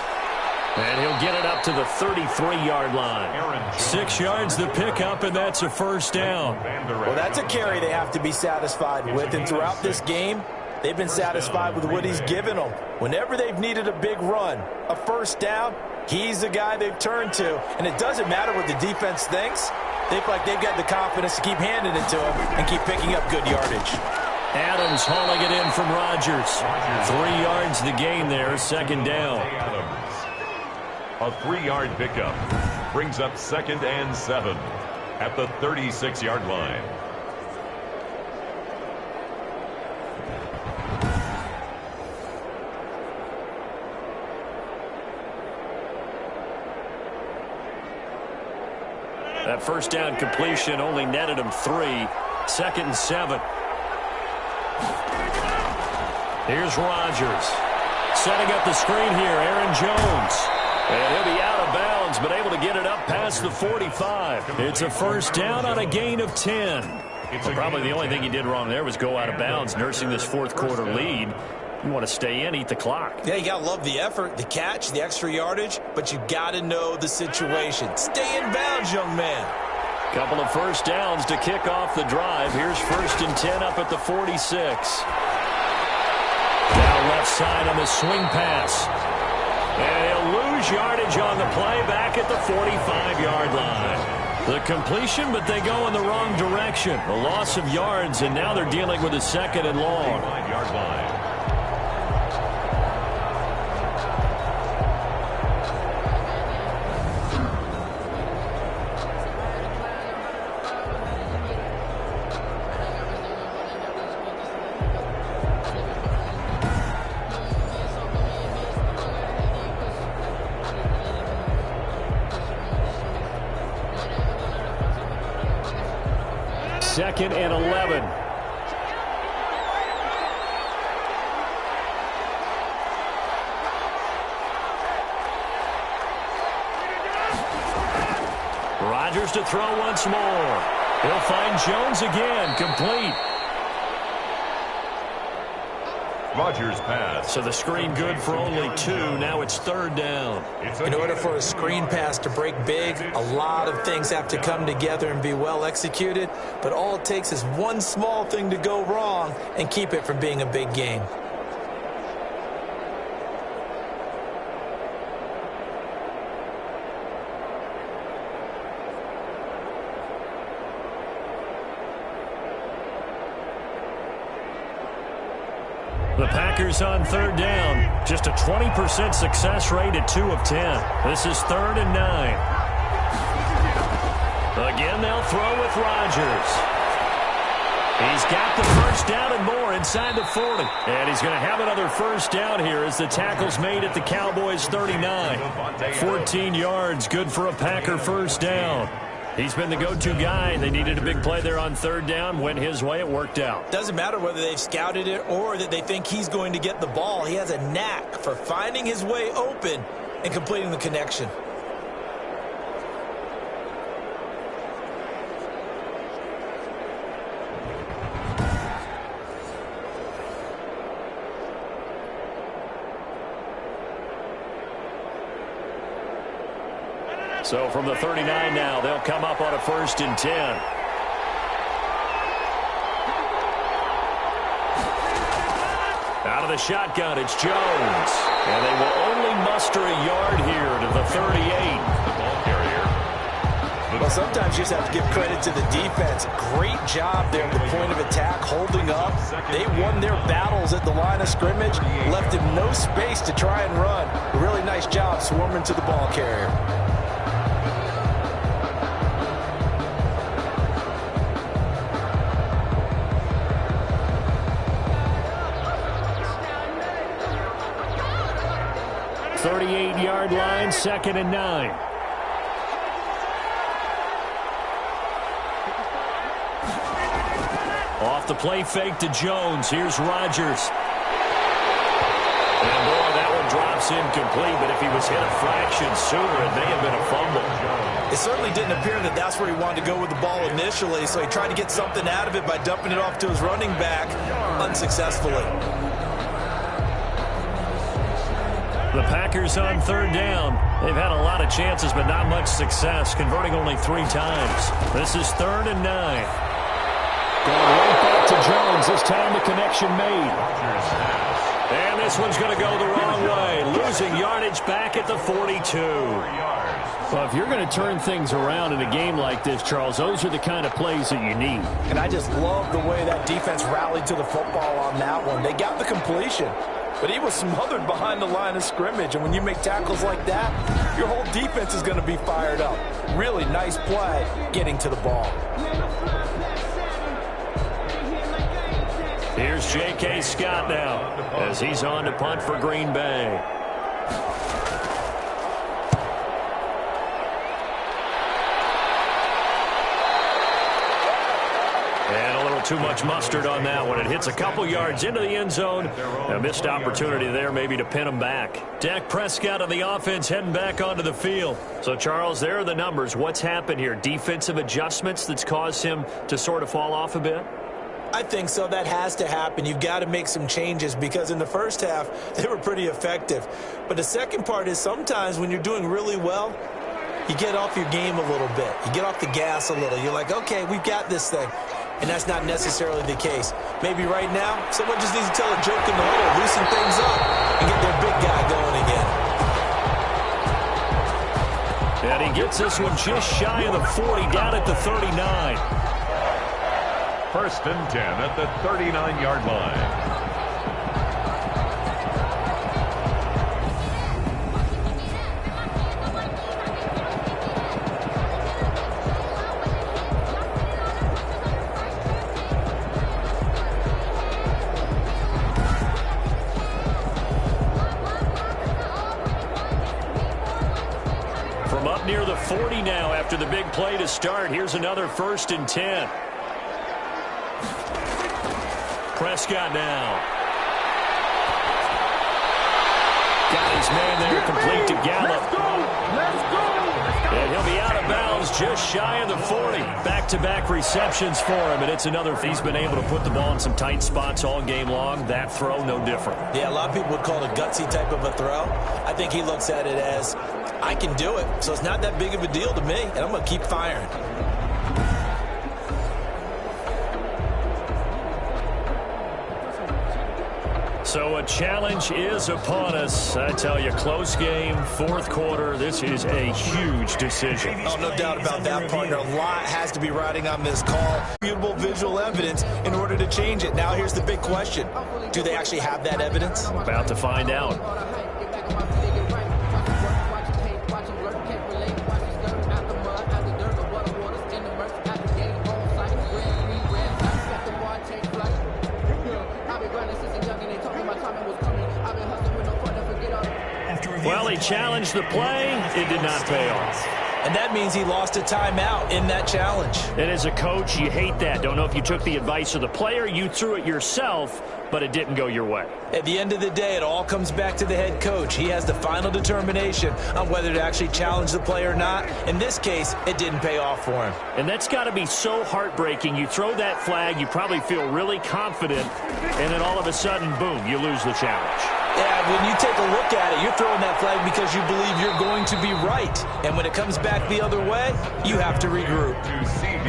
And he'll get it up to the 33-yard line. 6 yards the pickup, and that's a 1st down. Well, that's a carry they have to be satisfied with, and throughout this game, they've been satisfied with what he's given them. Whenever they've needed a big run, a 1st down, he's the guy they've turned to. And it doesn't matter what the defense thinks. They feel like they've got the confidence to keep handing it to him and keep picking up good yardage. Adams hauling it in from Rodgers. 3 yards the gain there, 2nd down. A 3-yard pickup brings up 2nd and 7 at the 36-yard line. That 1st down completion only netted him 3. 2nd and 7. Here's Rodgers. Setting up the screen here, Aaron Jones. And he'll be out of bounds, but able to get it up past the 45. It's a 1st down on a gain of 10. Well, probably the only thing he did wrong there was go out of bounds, nursing this 4th quarter lead. You want to stay in, eat the clock. Yeah, you got to love the effort, the catch, the extra yardage, but you got to know the situation. Stay in bounds, young man. Couple of 1st downs to kick off the drive. Here's 1st and 10 up at the 46. Down left side on the swing pass. And he'll lose yardage on the play back at the 45-yard line. The completion, but they go in the wrong direction. A loss of yards, and now they're dealing with a 2nd and long. 5-yard line. Second and 11. Rodgers to throw once more. He'll find Jones again, complete. Rodgers pass. So the screen good for only 2. Now it's 3rd down. In order for a screen pass to break big, a lot of things have to come together and be well executed. But all it takes is one small thing to go wrong and keep it from being a big game. The Packers on 3rd down. Just a 20% success rate at 2 of 10. This is 3rd and 9. Again, they'll throw with Rodgers. He's got the 1st down and more inside the 40. And he's going to have another 1st down here as the tackle's made at the Cowboys 39. 14 yards, good for a Packer 1st down. He's been the go-to guy. They needed a big play there on 3rd down. Went his way. It worked out. Doesn't matter whether they've scouted it or that they think he's going to get the ball. He has a knack for finding his way open and completing the connection. So from the 39 now, they'll come up on a 1st and 10. Out of the shotgun, it's Jones. And they will only muster a yard here to the 38. The ball carrier. Well, sometimes you just have to give credit to the defense. Great job there at the point of attack, holding up. They won their battles at the line of scrimmage, left him no space to try and run. A really nice job swarming to the ball carrier. Yard line, 2nd and 9. Off the play fake to Jones. Here's Rodgers. And boy, that one drops incomplete, but if he was hit a fraction sooner, it may have been a fumble. It certainly didn't appear that that's where he wanted to go with the ball initially, so he tried to get something out of it by dumping it off to his running back unsuccessfully. The Packers on 3rd down. They've had a lot of chances, but not much success, converting only 3 times. This is 3rd and 9. Going right back to Jones. This time the connection made. And this one's going to go the wrong way. Losing yardage back at the 42. Well, if you're going to turn things around in a game like this, Charles, those are the kind of plays that you need. And I just love the way that defense rallied to the football on that one. They got the completion, but he was smothered behind the line of scrimmage. And when you make tackles like that, your whole defense is going to be fired up. Really nice play getting to the ball. Here's J.K. Scott now as he's on to punt for Green Bay. Too much mustard on that one. It hits a couple yards into the end zone. A missed opportunity there maybe to pin him back. Dak Prescott on the offense heading back onto the field. So, Charles, there are the numbers. What's happened here? Defensive adjustments that's caused him to sort of fall off a bit? I think so. That has to happen. You've got to make some changes because in the first half, they were pretty effective. But the second part is sometimes when you're doing really well, you get off your game a little bit. You get off the gas a little. You're like, okay, we've got this thing. And that's not necessarily the case. Maybe right now, someone just needs to tell a joke in the huddle, loosen things up, and get their big guy going again. And he gets this one just shy of the 40, down at the 39. 1st and 10 at the 39-yard line. Near the 40 now after the big play to start. Here's another 1st and 10. Prescott now. Got his man there, complete to Gallup. Let's go! And he'll be out of bounds just shy of the 40. Back-to-back receptions for him, and it's another. He's been able to put the ball in some tight spots all game long. That throw, no different. Yeah, a lot of people would call it a gutsy type of a throw. I think he looks at it as, I can do it, so it's not that big of a deal to me, and I'm going to keep firing. So a challenge is upon us. I tell you, close game, 4th quarter. This is a huge decision. Oh, no doubt about that, partner. A lot has to be riding on this call. Beautiful visual evidence in order to change it. Now here's the big question. Do they actually have that evidence? About to find out. Well, he challenged the play. It did not pay off. And that means he lost a timeout in that challenge. And as a coach, you hate that. Don't know if you took the advice of the player. You threw it yourself, but it didn't go your way. At the end of the day, it all comes back to the head coach. He has the final determination on whether to actually challenge the play or not. In this case, it didn't pay off for him. And that's got to be so heartbreaking. You throw that flag, you probably feel really confident, and then all of a sudden, boom, you lose the challenge. Yeah, when you take a look at it, you're throwing that flag because you believe you're going to be right. And when it comes back the other way, you have to regroup.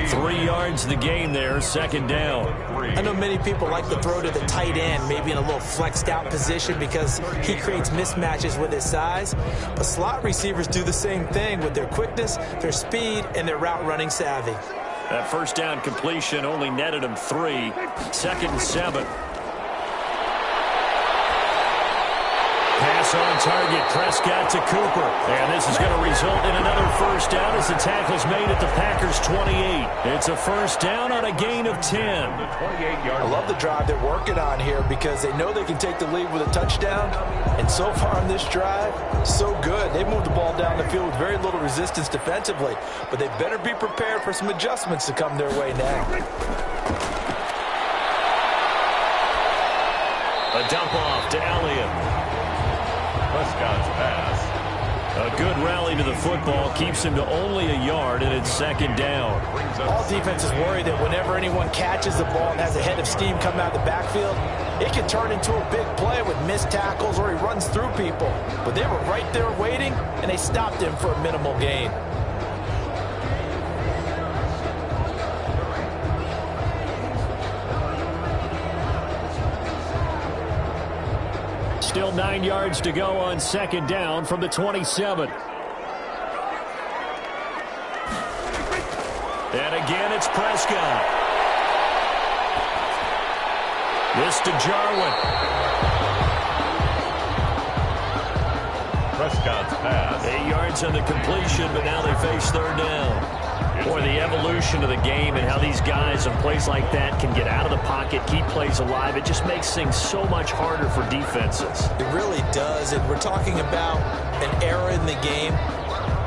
3 yards the gain there, 2nd down. I know many people like to throw to the tight tight end, maybe in a little flexed out position because he creates mismatches with his size. But slot receivers do the same thing with their quickness, their speed, and their route running savvy. That first down completion only netted him 3. 2nd and 7. Pass on target, Prescott to Cooper. And this is going to result in another first down as the tackle's made at the Packers' 28. It's a first down on a gain of 10. I love the drive they're working on here because they know they can take the lead with a touchdown. And so far on this drive, so good. They moved the ball down the field with very little resistance defensively. But they better be prepared for some adjustments to come their way now. A dump off to Elliott. Prescott's pass. A good rally to the football keeps him to only a yard, and it's 2nd down. All defenses worry that whenever anyone catches the ball and has a head of steam coming out of the backfield, it can turn into a big play with missed tackles or he runs through people. But they were right there waiting, and they stopped him for a minimal gain. Still 9 yards to go on 2nd down from the 27. And again, it's Prescott. This to Jarwin. Prescott's pass. 8 yards on the completion, but now they face 3rd down. Boy, the evolution of the game and how these guys on plays like that can get out of the pocket, keep plays alive, it just makes things so much harder for defenses. It really does, and we're talking about an era in the game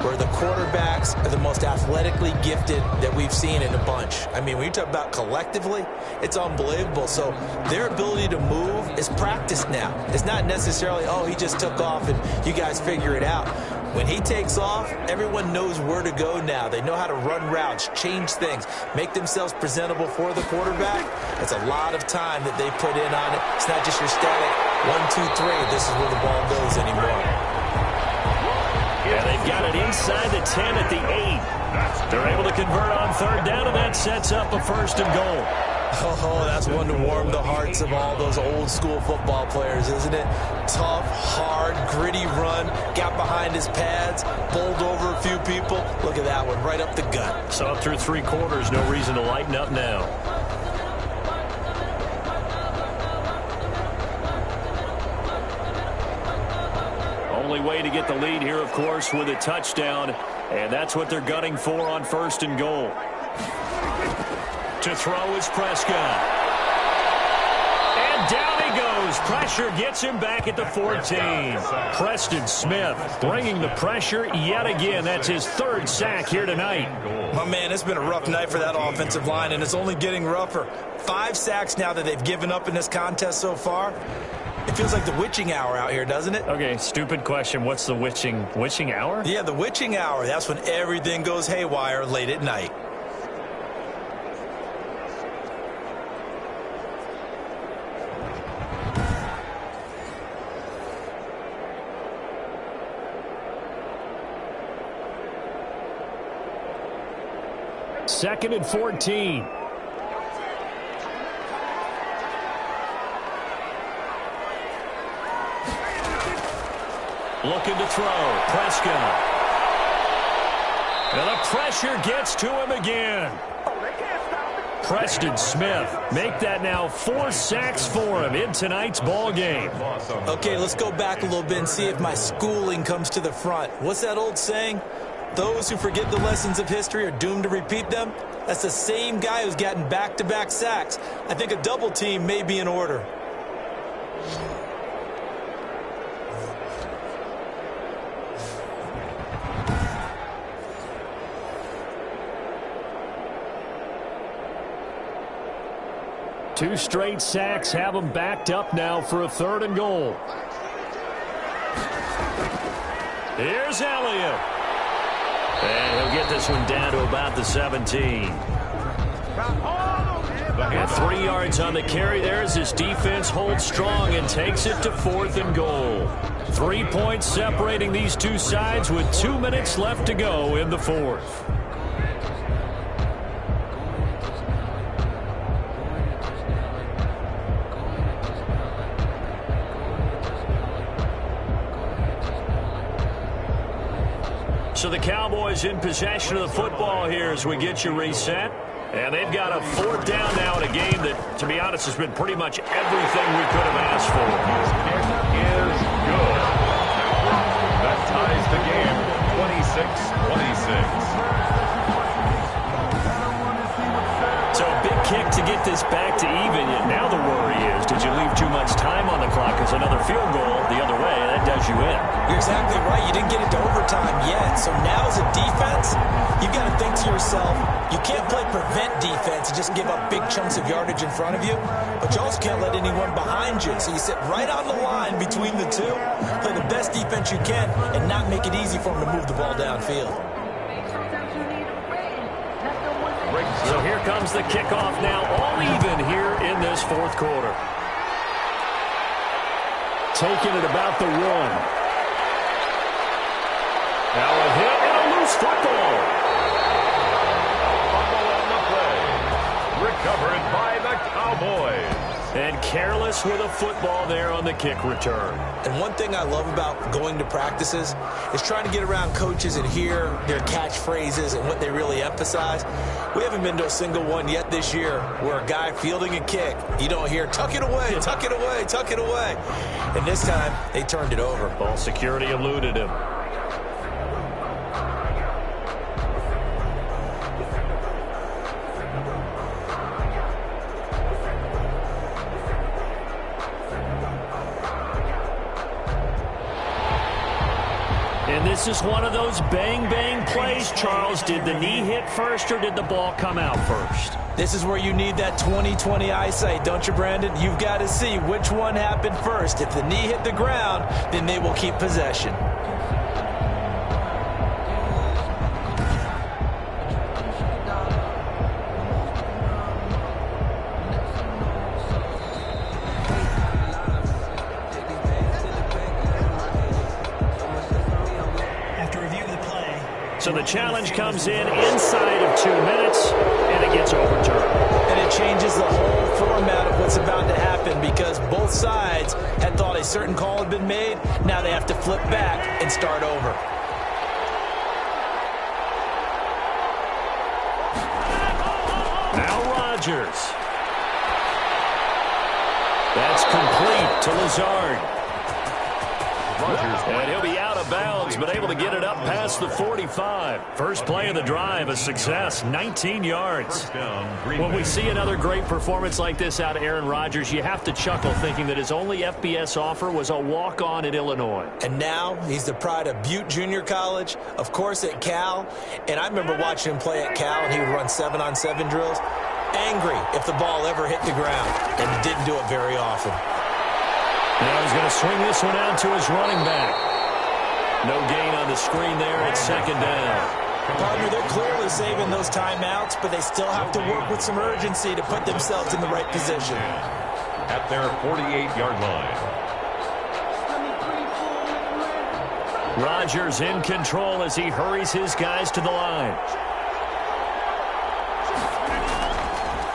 where the quarterbacks are the most athletically gifted that we've seen in a bunch. I mean, when you talk about collectively, it's unbelievable. So their ability to move is practiced now. It's not necessarily, oh, he just took off and you guys figure it out. When he takes off, everyone knows where to go now. They know how to run routes, change things, make themselves presentable for the quarterback. That's a lot of time that they put in on it. It's not just your static 1, 2, 3. This is where the ball goes anymore. Yeah, they've got it inside the 10 at the 8. They're able to convert on 3rd down, and that sets up a 1st and goal. Oh, that's one to warm the hearts of all those old-school football players, isn't it? Tough, hard, gritty run, got behind his pads, bowled over a few people. Look at that one, right up the gut. So up through 3 quarters, no reason to lighten up now. Only way to get the lead here, of course, with a touchdown, and that's what they're gunning for on 1st and goal. To throw is Prescott. And down he goes. Pressure gets him back at the 14. Preston Smith bringing the pressure yet again. That's his 3rd sack here tonight. My man, it's been a rough night for that offensive line, and it's only getting rougher. 5 sacks now that they've given up in this contest so far. It feels like the witching hour out here, doesn't it? Okay, stupid question. What's the witching hour? Yeah, the witching hour. That's when everything goes haywire late at night. Second and 14. Looking to throw. Prescott. And the pressure gets to him again. Preston Smith make that now 4 sacks for him in tonight's ball game. Okay, let's go back a little bit and see if my schooling comes to the front. What's that old saying? Those who forget the lessons of history are doomed to repeat them. That's the same guy who's gotten back-to-back sacks. I think a double team may be in order. Two straight sacks have them backed up now for a 3rd and goal. Here's Elliott. And he'll get this one down to about the 17. And 3 yards on the carry there as his defense holds strong and takes it to 4th and goal. 3 points separating these two sides with 2 minutes left to go in the 4th. So the Cowboys in possession of the football here as we get you reset. And they've got a 4th down now in a game that, to be honest, has been pretty much everything we could have asked for. His kick is good. That ties the game 26-26. So a big kick to get this back to even. Now the worry is, did you leave too much time on the clock? Because another field goal the other way, that does you in. You're exactly right. You didn't get it to overtime yet. So now as a defense, you've got to think to yourself, you can't play prevent defense and just give up big chunks of yardage in front of you, but you also can't let anyone behind you. So you sit right on the line between the two, play the best defense you can, and not make it easy for them to move the ball downfield. So here comes the kickoff now, all even here in this 4th quarter. Taking it about the 1. Now a hit and a loose football. Fumble on the play. Recovered by the Cowboys. And careless with a football there on the kick return. And one thing I love about going to practices is trying to get around coaches and hear their catchphrases and what they really emphasize. We haven't been to a single one yet this year where a guy fielding a kick, you don't hear, tuck it away, tuck it away, tuck it away. And this time, they turned it over. Ball security eluded him. And this is one of those bang-bang plays, Charles. Did the knee hit first or did the ball come out first? This is where you need that 20/20 eyesight, don't you, Brandon? You've got to see which one happened first. If the knee hit the ground, then they will keep possession. So the challenge comes in inside of 2 minutes, and it gets overturned. And it changes the whole format of what's about to happen because both sides had thought a certain call had been made. Now they have to flip back and start over. Now Rodgers. That's complete to Lazard. And he'll be out of bounds, but able to get it up past the 45. First play of the drive, a success, 19 yards. When we see another great performance like this out of Aaron Rodgers, you have to chuckle thinking that his only FBS offer was a walk-on at Illinois. And now he's the pride of Butte Junior College, of course at Cal. And I remember watching him play at Cal, and he would run 7-on-7 drills. Angry if the ball ever hit the ground, and didn't do it very often. Now he's going to swing this one out to his running back. No gain on the screen there at 2nd down. Partner, they're clearly saving those timeouts, but they still have to work with some urgency to put themselves in the right position. At their 48-yard line. Rodgers in control as he hurries his guys to the line.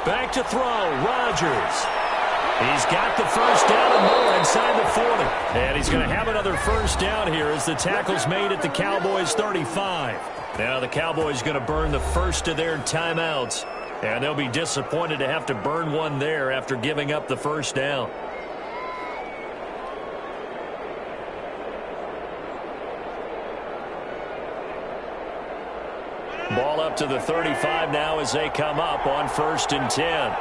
Back to throw, Rodgers. He's got the first down and more inside the 40. And he's going to have another first down here as the tackle's made at the Cowboys' 35. Now the Cowboys going to burn the first of their timeouts. And they'll be disappointed to have to burn one there after giving up the first down. Ball up to the 35 now as they come up on 1st and 10.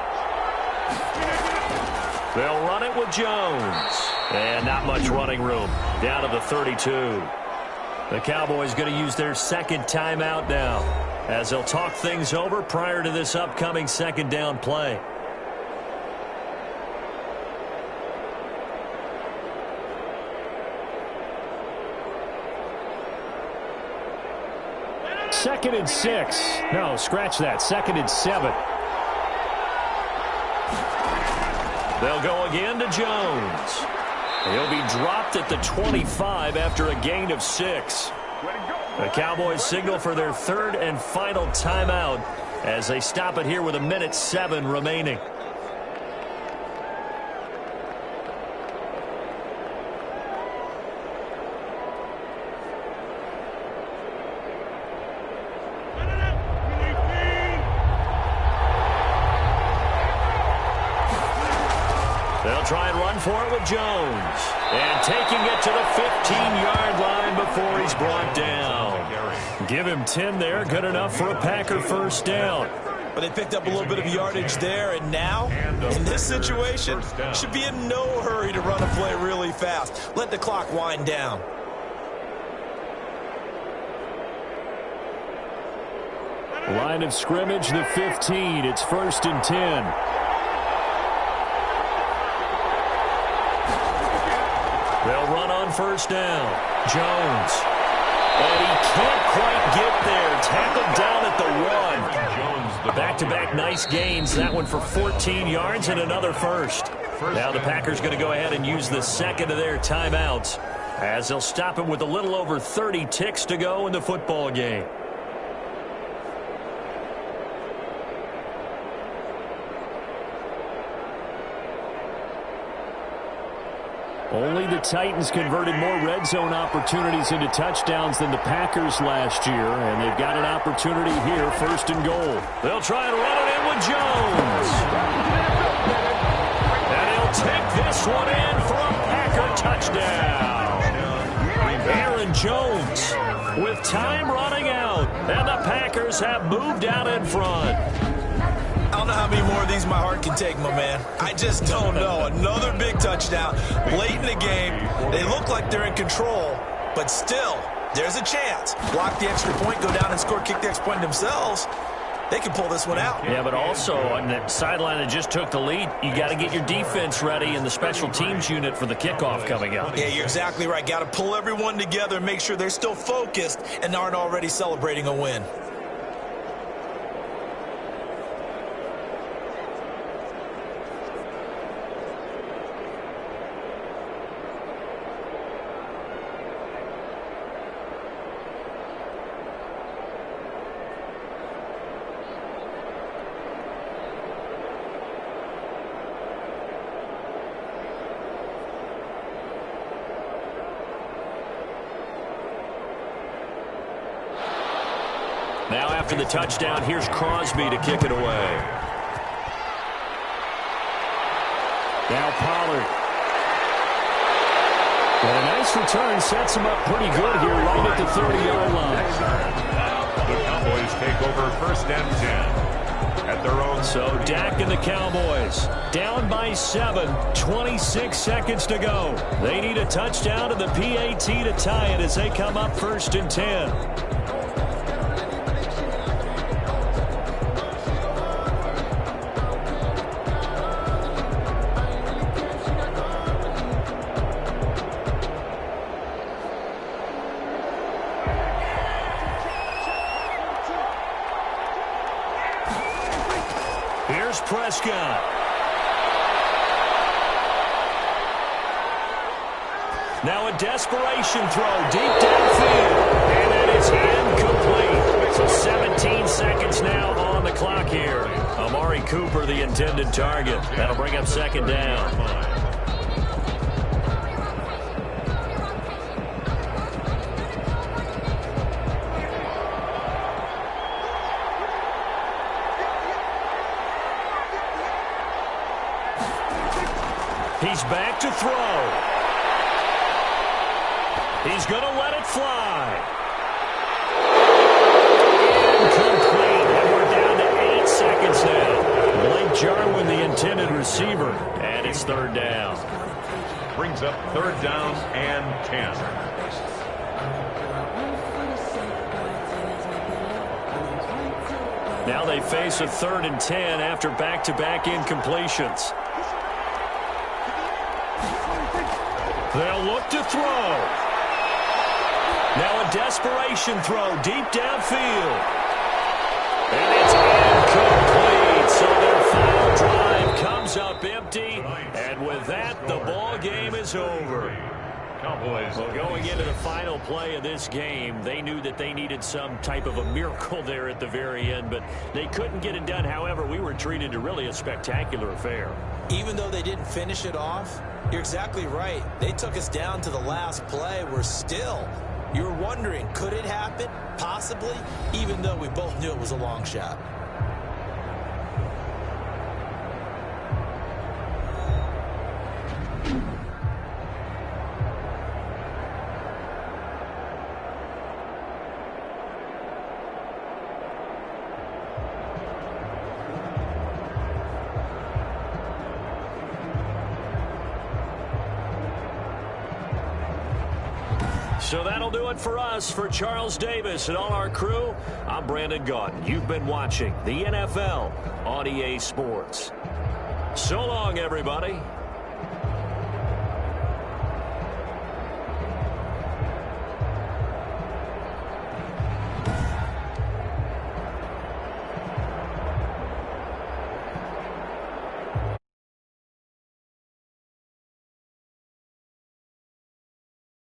They'll run it with Jones. And not much running room. Down to the 32. The Cowboys going to use their 2nd timeout now as they'll talk things over prior to this upcoming 2nd down play. Second and 6. No, scratch that. 2nd and 7. They'll go again to Jones. He'll be dropped at the 25 after a gain of 6. The Cowboys signal for their 3rd and final timeout as they stop it here with 1:07 remaining. They'll try and run for it with Jones. And taking it to the 15-yard line before he's brought down. Give him 10 there. Good enough for a Packer first down. But they picked up a little bit of yardage there, and now, in this situation, should be in no hurry to run a play really fast. Let the clock wind down. Line of scrimmage, the 15. It's 1st and 10. They'll run on first down. Jones. And he can't quite get there. Tackled down at the 1. Back-to-back nice gains. That one for 14 yards and another first. Now the Packers going to go ahead and use the second of their timeouts as they'll stop him with a little over 30 ticks to go in the football game. Only the Titans converted more red zone opportunities into touchdowns than the Packers last year, and they've got an opportunity here, 1st and goal. They'll try and run it in with Jones. And he'll take this one in for a Packer touchdown. Aaron Jones with time running out, and the Packers have moved out in front. I don't know how many more of these my heart can take, my man. I just don't know. Another big touchdown late in the game. They look like they're in control, but still, there's a chance. Block the extra point, go down and score, kick the extra point themselves. They can pull this one out. Yeah, but also on the sideline that just took the lead, you got to get your defense ready and the special teams unit for the kickoff coming up. Yeah, you're exactly right. Got to pull everyone together and make sure they're still focused and aren't already celebrating a win. Now after the touchdown, here's Crosby to kick it away. Now Pollard. And a nice return sets him up pretty good here right at the 30-yard line. The Cowboys take over 1st and 10 at their own. So Dak and the Cowboys down by 7, 26 seconds to go. They need a touchdown and the PAT to tie it as they come up 1st and 10. Here's Prescott. Now a desperation throw deep downfield. And that is incomplete. So 17 seconds now on the clock here. Amari Cooper, the intended target. That'll bring up 2nd down. He's back to throw. He's going to let it fly. Incomplete. And we're down to 8 seconds now. Blake Jarwin, the intended receiver. And it's 3rd down. Brings up 3rd down and 10. Now they face a 3rd and 10 after back-to-back incompletions. They'll look to throw. Now a desperation throw deep downfield. And it's incomplete. So their final drive comes up empty. And with that, the ball game is over. Cowboys. Well, going into the final play of this game, they knew that they needed some type of a miracle there at the very end, but they couldn't get it done. However, we were treated to really a spectacular affair. Even though they didn't finish it off, you're exactly right. They took us down to the last play. We're still, you were wondering, could it happen? Possibly, even though we both knew it was a long shot. So that'll do it for us. For Charles Davis and all our crew, I'm Brandon Gaudin. You've been watching the NFL on EA Sports. So long, everybody.